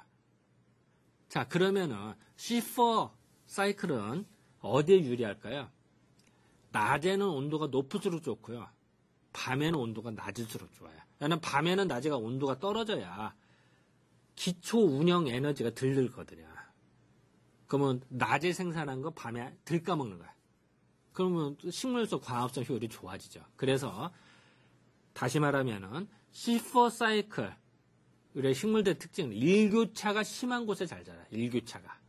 자, 그러면은 C4 사이클은 어디에 유리할까요? 낮에는 온도가 높을수록 좋고요. 밤에는 온도가 낮을수록 좋아요. 왜냐하면 밤에는 낮에가 온도가 떨어져야 기초 운영 에너지가 덜 들거든요. 그러면 낮에 생산한 거 밤에 덜 까먹는 거야. 그러면 식물성 광합성 효율이 좋아지죠. 그래서 다시 말하면은 C4 사이클 우리 식물들 특징은 일교차가 심한 곳에 잘 자라요. 일교차가.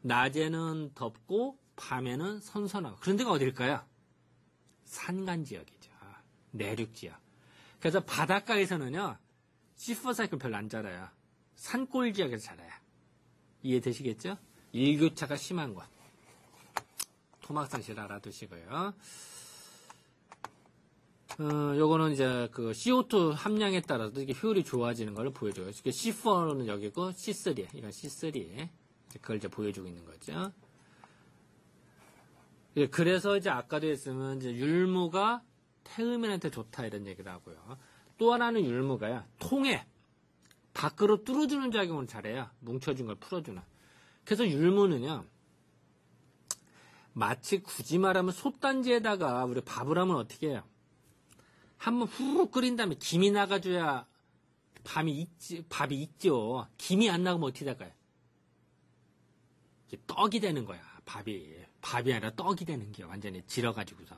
낮에는 덥고 밤에는 선선하고. 그런 데가 어딜까요? 산간 지역이죠. 내륙 지역. 그래서 바닷가에서는요. C4 사이클 별로 안 자라요. 산골 지역에서 자라요. 이해되시겠죠? 일교차가 심한 곳. 토막상실 알아두시고요. 요거는 이제 그 CO2 함량에 따라서 이게 효율이 좋아지는 걸 보여줘요. C4는 여기고 C3, 이건 C3. 그걸 이제 보여주고 있는 거죠. 그래서 이제 아까도 했으면 이제 율무가 태음인한테 좋다 이런 얘기를 하고요. 또 하나는 율무가요. 통에 밖으로 뚫어주는 작용을 잘해요. 뭉쳐진 걸 풀어주는. 그래서 율무는요. 마치 굳이 말하면 솥단지에다가 우리 밥을 하면 어떻게 해요? 한번 후루룩 끓인 다음에 김이 나가줘야 밥이 익죠. 김이 안 나가면 어떻게 될까요? 떡이 되는 거야. 밥이 아니라 떡이 되는 게 완전히 질어가지고서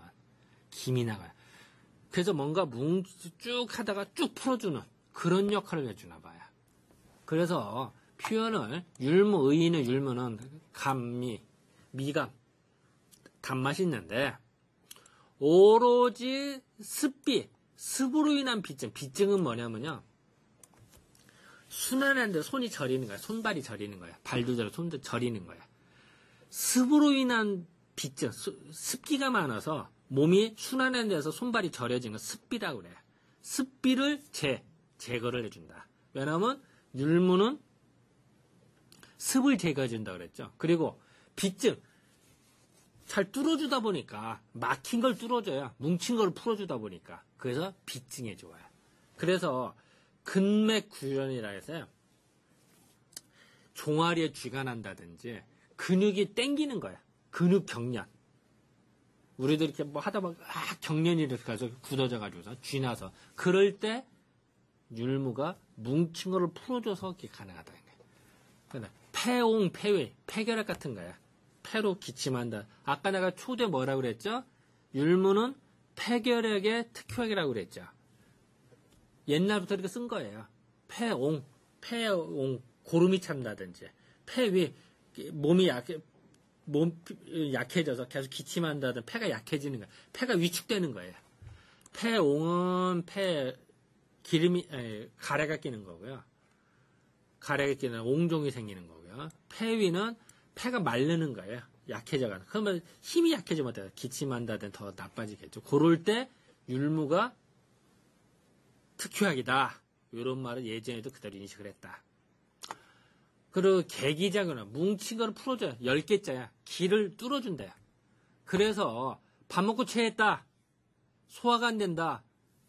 김이 나가요. 그래서 뭔가 쭉 하다가 쭉 풀어주는 그런 역할을 해주나 봐요. 그래서 표현을 의인의 율무는 미감, 단맛이 있는데 오로지 습으로 인한 비증은 뭐냐면요. 순환하는데 손이 저리는 거야. 손발이 저리는 거야. 발도 저리고 손도 저리는 거야. 습으로 인한 비증, 습기가 많아서 몸이 순환하는 데서 손발이 저려진 건 습비라고 그래요. 습비를 제거를 해준다. 왜냐하면 율무는 습을 제거해준다고 그랬죠. 그리고 비증, 잘 뚫어주다 보니까 막힌 걸 뚫어줘야 뭉친 걸 풀어주다 보니까 그래서 비증에 좋아요. 그래서 근맥구련이라 해서요. 종아리에 쥐가 난다든지 근육이 땡기는 거야. 근육 경련. 우리도 이렇게 뭐 하다 보면 경련이 이렇게 가서 굳어져가지고서 쥐나서 그럴 때 율무가 뭉친 거를 풀어줘서 이렇게 가능하다는 거예요. 그러니까 폐옹, 폐위, 폐결핵 같은 거야. 폐로 기침한다. 아까 내가 초대 뭐라고 그랬죠? 율무는 폐결핵의 특효약이라고 그랬죠. 옛날부터 이렇게 쓴 거예요. 폐옹, 고름이 찬다든지, 폐위, 몸이 약해져서 계속 기침한다든지, 폐가 약해지는 거예요. 폐가 위축되는 거예요. 폐옹은 가래가 끼는 거고요. 가래가 끼는 옹종이 생기는 거고요. 폐위는 폐가 마르는 거예요. 약해져가는. 그러면 힘이 약해지면 어때요? 기침한다든지 더 나빠지겠죠. 그럴 때 율무가 특효약이다. 이런 말을 예전에도 그대로 인식을 했다. 그리고 계기작용은 뭉친 거를 풀어줘요. 10개짜야. 기를 뚫어준대요. 그래서 밥 먹고 체했다. 소화가 안 된다.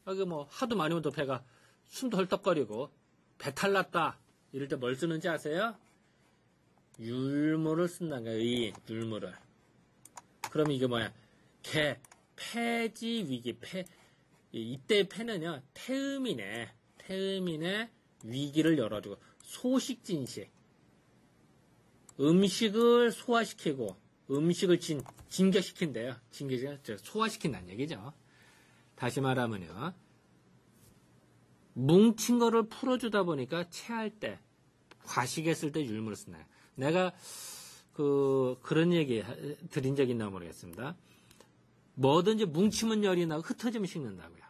여기 뭐 하도 많이 먹어도 배가 숨도 헐떡거리고 배탈 났다. 이럴 때 뭘 쓰는지 아세요? 율무를 쓴다는 거예요. 이 율무를. 그럼 이게 뭐야? 폐지 위기. 이때 폐는요. 태음인의 위기를 열어주고 소식진식. 음식을 소화시키고 음식을 진격시킨대요. 소화시킨다는 얘기죠. 다시 말하면요. 뭉친 거를 풀어주다 보니까 체할 때, 과식했을 때 율무를 쓴다. 내가 그런 얘기 드린 적 있나 모르겠습니다. 뭐든지 뭉치면 열이 나고 흩어지면 식는다고요.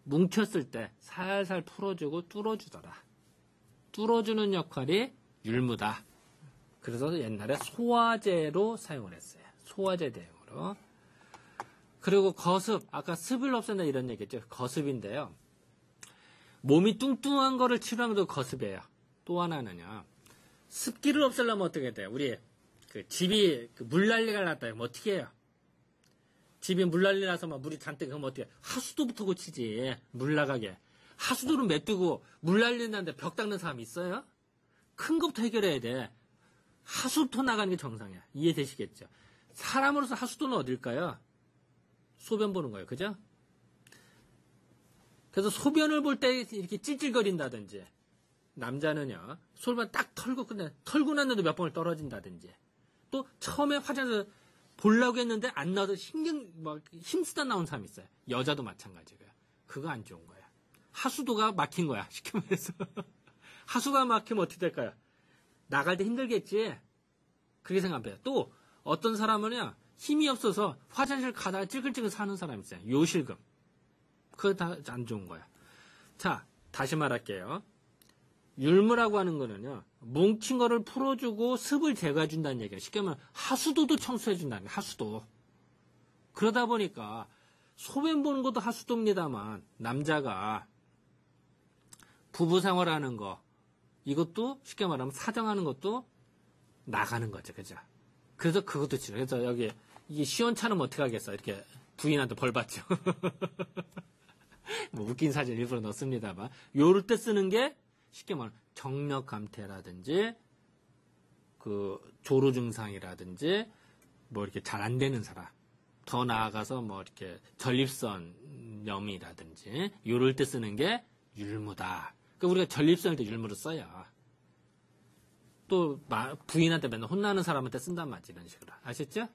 뭉쳤을 때 살살 풀어주고 뚫어주더라. 뚫어주는 역할이 율무다. 그래서 옛날에 소화제로 사용을 했어요. 소화제 대용으로. 그리고 거습, 아까 습을 없앤다 이런 얘기했죠. 거습인데요. 몸이 뚱뚱한 거를 치료하는 것도 거습이에요. 또 하나는요. 습기를 없애려면 어떻게 돼요? 우리 집이 물난리가 났다. 그럼 어떻게 해요? 집이 물난리 나서 막 물이 잔뜩 그러면 어떻게 해요? 하수도부터 고치지. 물 나가게. 하수도를 메뚜고 물난리 났는데 벽 닦는 사람 있어요? 큰 것부터 해결해야 돼. 하수도 나가는 게 정상이야. 이해되시겠죠? 사람으로서 하수도는 어딜까요? 소변 보는 거예요. 그죠? 그래서 소변을 볼 때 이렇게 찔찔거린다든지, 남자는요, 소변 딱 털고 났는데 몇 번을 떨어진다든지, 또 처음에 화장실 보려고 했는데 안 나와도 힘쓰다 나온 사람이 있어요. 여자도 마찬가지고요. 그거 안 좋은 거야. 하수도가 막힌 거야. 쉽게 말해서. 하수가 막히면 어떻게 될까요? 나갈 때 힘들겠지? 그렇게 생각해요. 또 어떤 사람은요, 힘이 없어서 화장실 가다가 찔글찔글 사는 사람이 있어요. 요실금. 그거 다 안 좋은 거야. 자, 다시 말할게요. 율무라고 하는 거는요, 뭉친 거를 풀어주고 습을 제거해준다는 얘기예요. 쉽게 말하면 하수도도 청소해준다는 거예요. 하수도. 그러다 보니까 소변 보는 것도 하수도입니다만 남자가 부부 생활하는 거, 이것도 쉽게 말하면 사정하는 것도 나가는 거죠. 그죠? 그래서 그것도 치료. 그래서 여기 이게 시원찮으면 어떻게 하겠어? 이렇게 부인한테 벌 받죠. 뭐 웃긴 사진 일부러 넣습니다만 요럴 때 쓰는 게 쉽게 말하면 정력 감퇴라든지 조루 증상이라든지 뭐 이렇게 잘 안 되는 사람, 더 나아가서 뭐 이렇게 전립선염이라든지 요럴 때 쓰는 게 율무다. 그러니까 우리가 전립선일 때 율무를 써요. 또 부인한테 맨날 혼나는 사람한테 쓴단 말이지. 이런 식으로 아셨죠?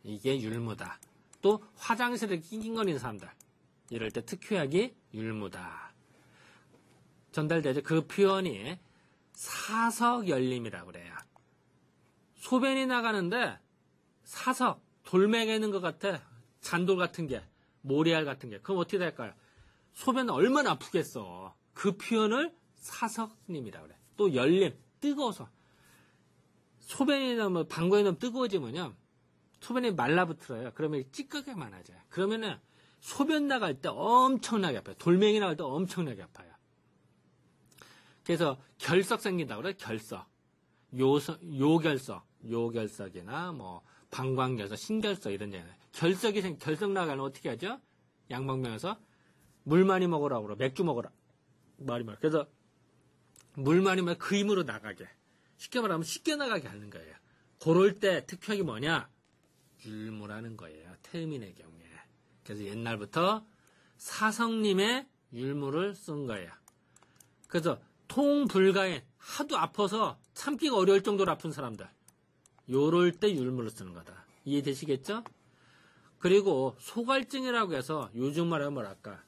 이게 율무다. 또 화장실에 낑낑거리는 사람들, 이럴 때 특효약이 율무다. 전달되죠. 그 표현이 사석열림이라고 그래요. 소변이 나가는데 사석, 돌멩이 있는 것 같아. 잔돌 같은 게, 모래알 같은 게. 그럼 어떻게 될까요? 소변은 얼마나 아프겠어. 그 표현을 사석림이라고 그래. 또 열림, 뜨거워서. 소변이 나면, 방광이 너무 뜨거워지면요, 소변이 말라붙어요. 그러면 찌꺼기가 많아져요. 그러면은 소변 나갈 때 엄청나게 아파요. 돌멩이 나갈 때 엄청나게 아파요. 그래서 결석 생긴다고 그래요. 결석. 요결석이나 뭐 방광결석, 신결석 이런 게 결석 나가면 어떻게 하죠? 양방명에서 물 많이 먹으라고 그러, 맥주 먹으라. 말이 말. 그래서 물 많이 먹으면 그 힘으로 나가게. 쉽게 말하면 쉽게 나가게 하는 거예요. 그럴 때 특효약이 뭐냐? 율무라는 거예요. 태음인의 경우에. 그래서 옛날부터 사성님의 율무를 쓴 거예요. 그래서 통불가인, 하도 아파서 참기가 어려울 정도로 아픈 사람들, 요럴 때 율무를 쓰는 거다. 이해되시겠죠? 그리고 소갈증이라고 해서 요즘 말하면 뭐랄까,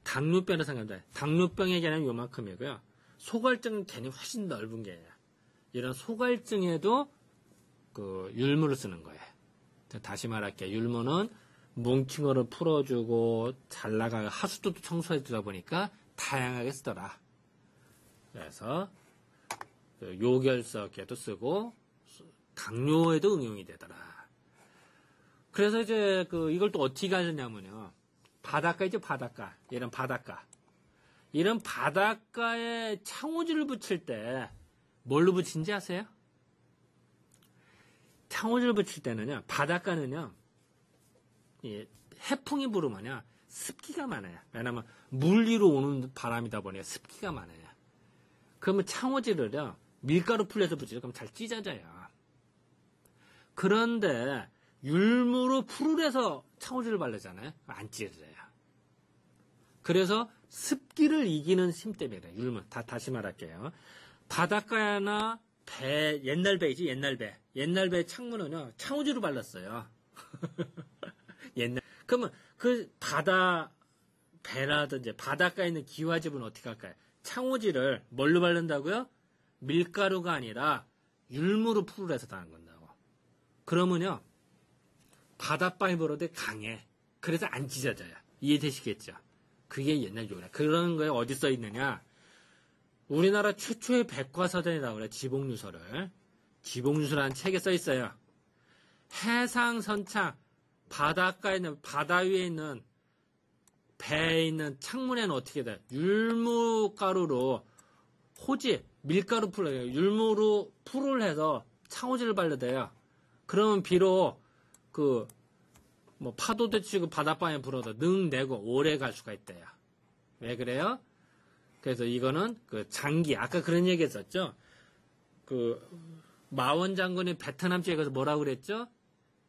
당뇨병을 생각합니다. 당뇨병의 개념은 요만큼이고요. 소갈증은 개념이 훨씬 넓은 개념이에요. 이런 소갈증에도 율무를 쓰는 거예요. 다시 말할게요. 율무는 뭉친 거를 풀어주고 잘 나가고 하수도도 청소해주다 보니까 다양하게 쓰더라. 그래서 요결석에도 쓰고 당뇨에도 응용이 되더라. 그래서 이제 이걸 또 어떻게 하느냐면요. 바닷가 있죠, 바닷가. 이런 바닷가에 창호지를 붙일 때 뭘로 붙인지 아세요? 창호지를 붙일 때는요, 바닷가는요, 해풍이 불으면요, 습기가 많아요. 왜냐면 물 위로 오는 바람이다 보니 습기가 많아요. 그러면 창호지를요, 밀가루 풀려서 붙이죠. 그럼 잘 찢어져요. 그런데 율무로 풀을 해서 창호지를 바르잖아요. 안 찢어져요. 그래서 습기를 이기는 힘 때문에 그래요. 율무. 다시 말할게요. 바닷가나 배, 옛날 배이지, 옛날 배. 옛날 배 창문은요, 창호지로 발랐어요. 그러면 그 배라든지 바닷가에 있는 기와집은 어떻게 할까요? 창호지를 뭘로 바른다고요? 밀가루가 아니라 율무로 풀을 해서 다는 건다고. 그러면요, 바닷바위보로도 강해. 그래서 안 찢어져요. 이해되시겠죠? 그게 옛날 요리야. 그런 거에 어디 써 있느냐? 우리나라 최초의 백과사전에 나오는 지봉유서를, 지봉유서라는 책에 써 있어요. 해상선창, 바닷가에 있는, 바다 위에 있는, 배에 있는 창문에는 어떻게 돼? 율무가루로, 밀가루 풀을, 율무로 풀을 해서 창호지를 발라대요. 그러면 비록, 파도도 치고 바닷바람에 불어도 능 내고 오래 갈 수가 있대요. 왜 그래요? 그래서 이거는 장기, 아까 그런 얘기 했었죠? 마원 장군이 베트남 지역에 가서 뭐라고 그랬죠?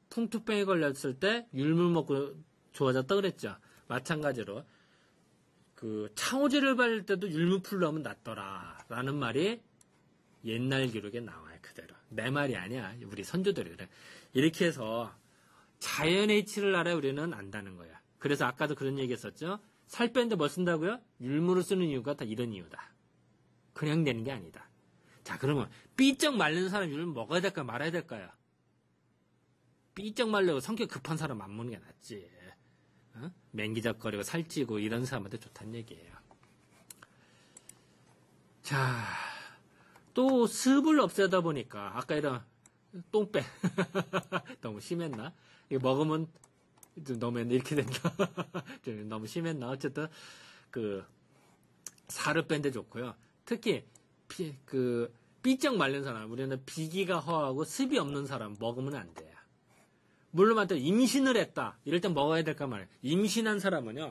풍투병에 걸렸을 때 율무 먹고 좋아졌다 그랬죠? 마찬가지로, 창호지를 바를 때도 율무풀 넣으면 낫더라. 라는 말이 옛날 기록에 나와요, 그대로. 내 말이 아니야. 우리 선조들이 그래. 이렇게 해서 자연의 이치를 알아야 우리는 안다는 거야. 그래서 아까도 그런 얘기 했었죠? 살 빼는데 뭘 쓴다고요? 율무를 쓰는 이유가 다 이런 이유다. 그냥 되는 게 아니다. 자, 그러면 삐쩍 마른 사람 율무 먹어야 될까 말아야 될까요? 삐쩍 말려고 성격 급한 사람 안 먹는 게 낫지. 맹기적거리고 살찌고 이런 사람한테 좋다는 얘기예요. 자, 또 습을 없애다 보니까 아까 이런 똥배 너무 심했나? 이거 먹으면 너무 이렇게 된다. 좀 너무 심했나? 어쨌든 살을 뺀데 좋고요. 특히 삐쩍 말린 사람, 우리는 비기가 허하고 습이 없는 사람 먹으면 안 돼요. 물론 맞다. 임신을 했다. 이럴 땐 먹어야 될까 말이에요. 임신한 사람은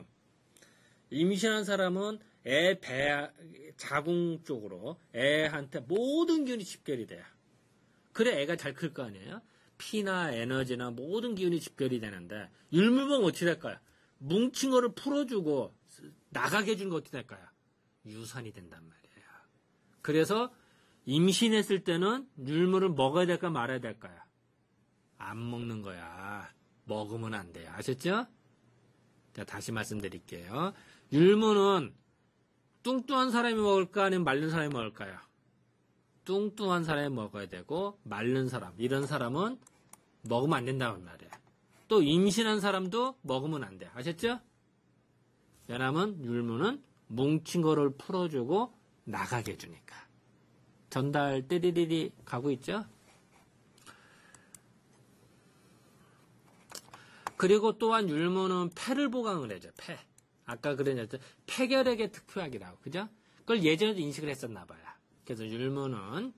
자궁 쪽으로 애한테 모든 기운이 집결이 돼요. 그래 애가 잘 클 거 아니에요? 피나 에너지나 모든 기운이 집결이 되는데 율무봉 어떻게 될까요? 뭉친 거를 풀어주고 나가게 해주는 거 어떻게 될까요? 유산이 된단 말이에요. 그래서 임신했을 때는 율무를 먹어야 될까 말아야 될까요? 안 먹는 거야. 먹으면 안 돼요. 아셨죠? 자, 다시 말씀드릴게요. 율무는 뚱뚱한 사람이 먹을까 아니면 마른 사람이 먹을까요? 뚱뚱한 사람이 먹어야 되고 마른 사람, 이런 사람은 먹으면 안 된다는 말이에요. 또 임신한 사람도 먹으면 안 돼요. 아셨죠? 왜냐하면 율무는 뭉친 거를 풀어주고 나가게 해주니까. 전달 띠리리리 가고 있죠? 그리고 또한 율무는 폐를 보강을 해줘. 폐. 아까 그랬죠. 폐결핵의 특효약이라고. 그죠? 그걸 예전에도 인식을 했었나 봐요. 그래서 율무는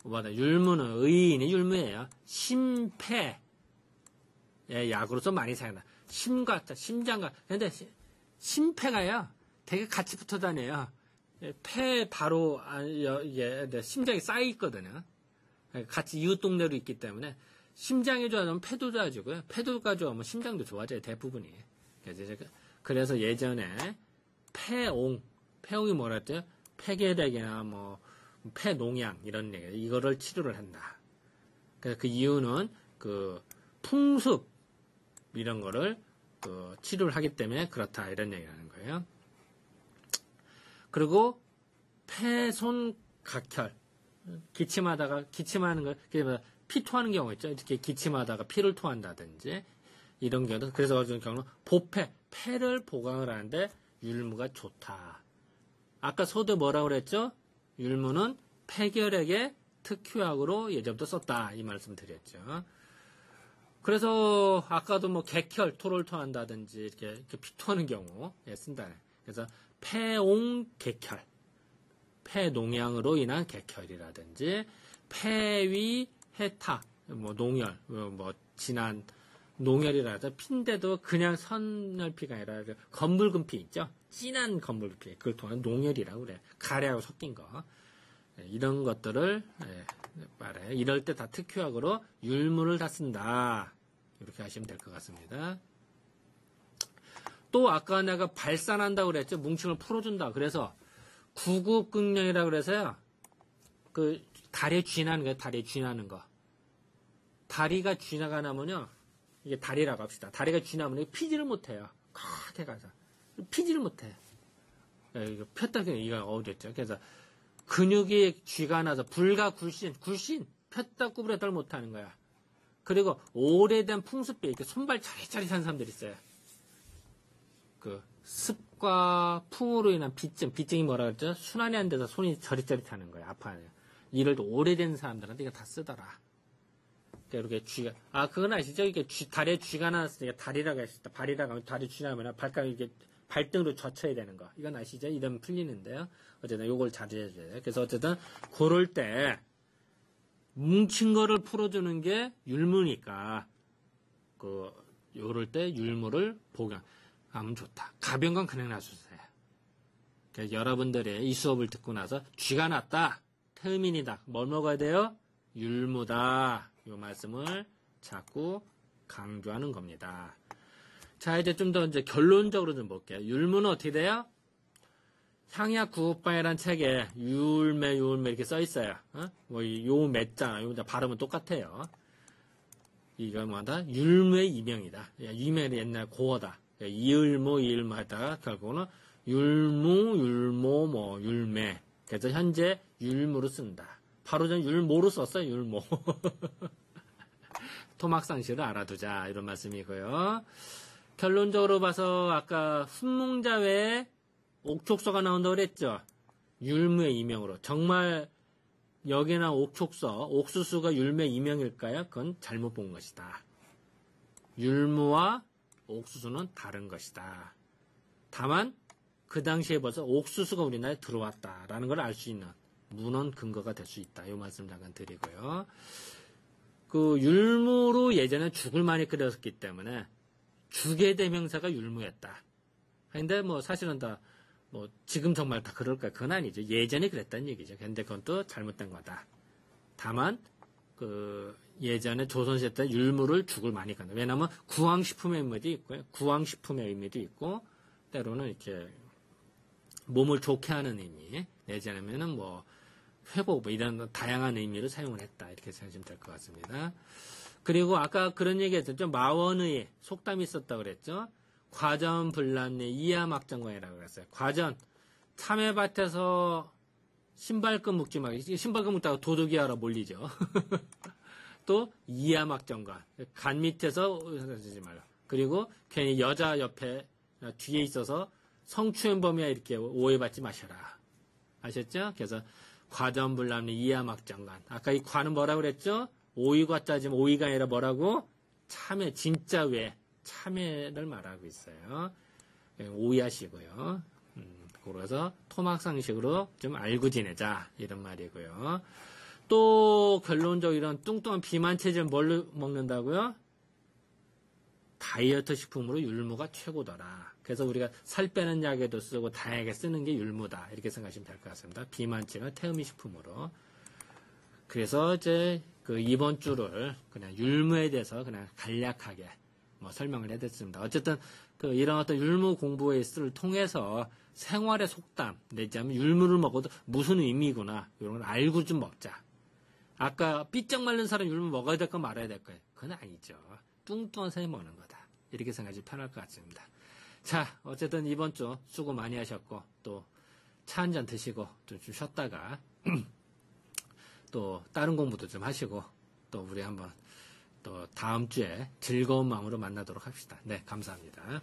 의인이 율무예요. 심폐의 약으로서 많이 사용한다. 심장과. 근데 심폐가요. 되게 같이 붙어 다녀요. 폐 바로 심장이 쌓여 있거든요. 같이 이웃 동네로 있기 때문에 심장이 좋아지면 폐도 좋아지고요. 폐도가 좋아하면 심장도 좋아져요. 대부분이. 그래서 예전에 폐옹이 뭐라 했죠? 폐결핵이나 폐농양 이런 얘기 이거를 치료를 한다. 그래서 그 이유는 풍습 이런 거를 치료를 하기 때문에 그렇다 이런 얘기를 하는 거예요. 그리고 폐손각혈 기침하는 거 피 토하는 경우 있죠. 이렇게 기침하다가 피를 토한다든지 이런 경우도 그래서 어떤 경우는 폐를 보강을 하는데 율무가 좋다. 아까 소도 뭐라고 그랬죠? 율무는 폐결핵의 특효약으로 예전부터 썼다 이 말씀 드렸죠. 그래서 아까도 객혈 토를 토한다든지 이렇게 피 토하는 경우에 쓴다. 그래서 폐옹객혈 폐농양으로 인한 객혈이라든지 폐위 해타 농열 진한 농열이라 하죠. 피인데도 그냥 선열피가 아니라 검붉은 피 있죠. 진한 검붉은 피. 그걸 통한 농열이라고 그래. 가래하고 섞인 거. 이런 것들을 말해. 이럴 때 다 특효약으로 율무를 다 쓴다. 이렇게 하시면 될 것 같습니다. 또 아까 내가 발산한다고 그랬죠. 뭉침을 풀어준다. 그래서 구급극령이라고 그래서요. 그 다리에 쥐나는 거예요. 다리에 쥐나는 거. 다리가 쥐나가 나면요. 이게 다리라고 합시다. 다리가 쥐나면 피지를 못해요. 콱 해가서. 피지를 못해. 이거 폈다, 이거 어렵죠. 그래서 근육이 쥐가 나서 굴신, 폈다 구부렸다 못하는 거야. 그리고 오래된 풍습비, 이렇게 손발 짜릿짜릿한 사람들 있어요. 그 습과 풍으로 인한 비증이 뭐라 그랬죠? 순환이 안 돼서 손이 저릿저릿하는 거예요. 아파요. 이를 오래된 사람들한테 이거 다 쓰더라. 이렇게 쥐가, 그건 아시죠? 이게 다리에 쥐가 나왔으니까 다리라고 했었다. 발이라고 하면 다리 쥐 나면 발가락 이렇게 발등으로 젖혀야 되는 거. 이건 아시죠? 이러면 풀리는데요. 어쨌든 요걸 자제해줘야 돼요. 그래서 어쨌든 그럴 때 뭉친 거를 풀어주는 게 율무니까 요럴 때 율무를 복용하면 좋다. 가벼운 건 그냥 놔주세요. 그러니까 여러분들이 이 수업을 듣고 나서 쥐가 났다. 태음인이다. 뭘 먹어야 돼요? 율무다. 이 말씀을 자꾸 강조하는 겁니다. 자, 이제 좀 더 이제 결론적으로 좀 볼게요. 율무는 어떻게 돼요? 향약 구급방이라는 책에 율매 이렇게 써 있어요. 요 매자, 요 발음은 똑같아요. 이거 뭐다? 율무의 이명이다. 이명이 옛날 고어다. 이을모 하다가 결국은 율무, 율매. 그래서 현재 율무로 쓴다. 바로 전 율모로 썼어요, 율모. 토막상식을 알아두자, 이런 말씀이고요. 결론적으로 봐서 아까 훈몽자 외에 옥촉서가 나온다고 그랬죠. 율무의 이명으로. 정말 여기나 옥촉서, 옥수수가 율무의 이명일까요? 그건 잘못 본 것이다. 율무와 옥수수는 다른 것이다. 다만 그 당시에 벌써 옥수수가 우리나라에 들어왔다라는 걸 알 수 있는 문헌 근거가 될 수 있다. 이 말씀 잠깐 드리고요. 그 율무로 예전에 죽을 많이 끓였기 때문에 죽의 대명사가 율무였다. 근데 뭐 사실은 다 뭐 지금 정말 다 그럴까? 그건 아니죠. 예전에 그랬다는 얘기죠. 근데 그건 또 잘못된 거다. 다만 그 예전에 조선시대 때 율무를 죽을 많이 간다. 왜냐하면 구황식품의 의미도 있고요. 구황식품의 의미도 있고 때로는 이렇게 몸을 좋게 하는 의미 내지하면은 뭐 회복 뭐 이런 다양한 의미로 사용을 했다. 이렇게 생각하시면 될 것 같습니다. 그리고 아까 그런 얘기 했었죠. 마원의 속담이 있었다고 그랬죠. 과전 불란의 이하막정관이라고 그랬어요. 과전 참외밭에서 신발끈 묶지 말고 신발끈 묶다가 도둑이 알아 몰리죠. 또 이하막정관 간 밑에서 쓰지 말라. 그리고 괜히 여자 옆에 뒤에 있어서 성추행범이야 이렇게 오해받지 마셔라. 아셨죠? 그래서 과전불남의 이하막정관. 아까 이 과는 뭐라고 그랬죠? 오이과 짜지면 오이가 아니라 뭐라고? 참외, 진짜 왜? 참외를 말하고 있어요. 오이하시고요. 그래서 토막상식으로 좀 알고 지내자. 이런 말이고요. 또 결론적으로 이런 뚱뚱한 비만 체질 뭘로 먹는다고요? 다이어트 식품으로 율무가 최고더라. 그래서 우리가 살 빼는 약에도 쓰고 다양하게 쓰는 게 율무다. 이렇게 생각하시면 될 것 같습니다. 비만증은 태음이 식품으로. 그래서 이제 그 이번 주를 그냥 율무에 대해서 그냥 간략하게 뭐 설명을 해드렸습니다. 어쨌든 그 이런 어떤 율무 공부를 통해서 생활의 속담 내지하면 율무를 먹어도 무슨 의미구나 이런 걸 알고 좀 먹자. 아까 삐쩍 말른 사람 율무 먹어야 될 거 말아야 될 거예요. 그건 아니죠. 뚱뚱한 사람이 먹는 거다. 이렇게 생각하시면 편할 것 같습니다. 자, 어쨌든 이번 주 수고 많이 하셨고 또 차 한 잔 드시고 좀 쉬었다가 또 다른 공부도 좀 하시고 또 우리 한번 또 다음 주에 즐거운 마음으로 만나도록 합시다. 네, 감사합니다.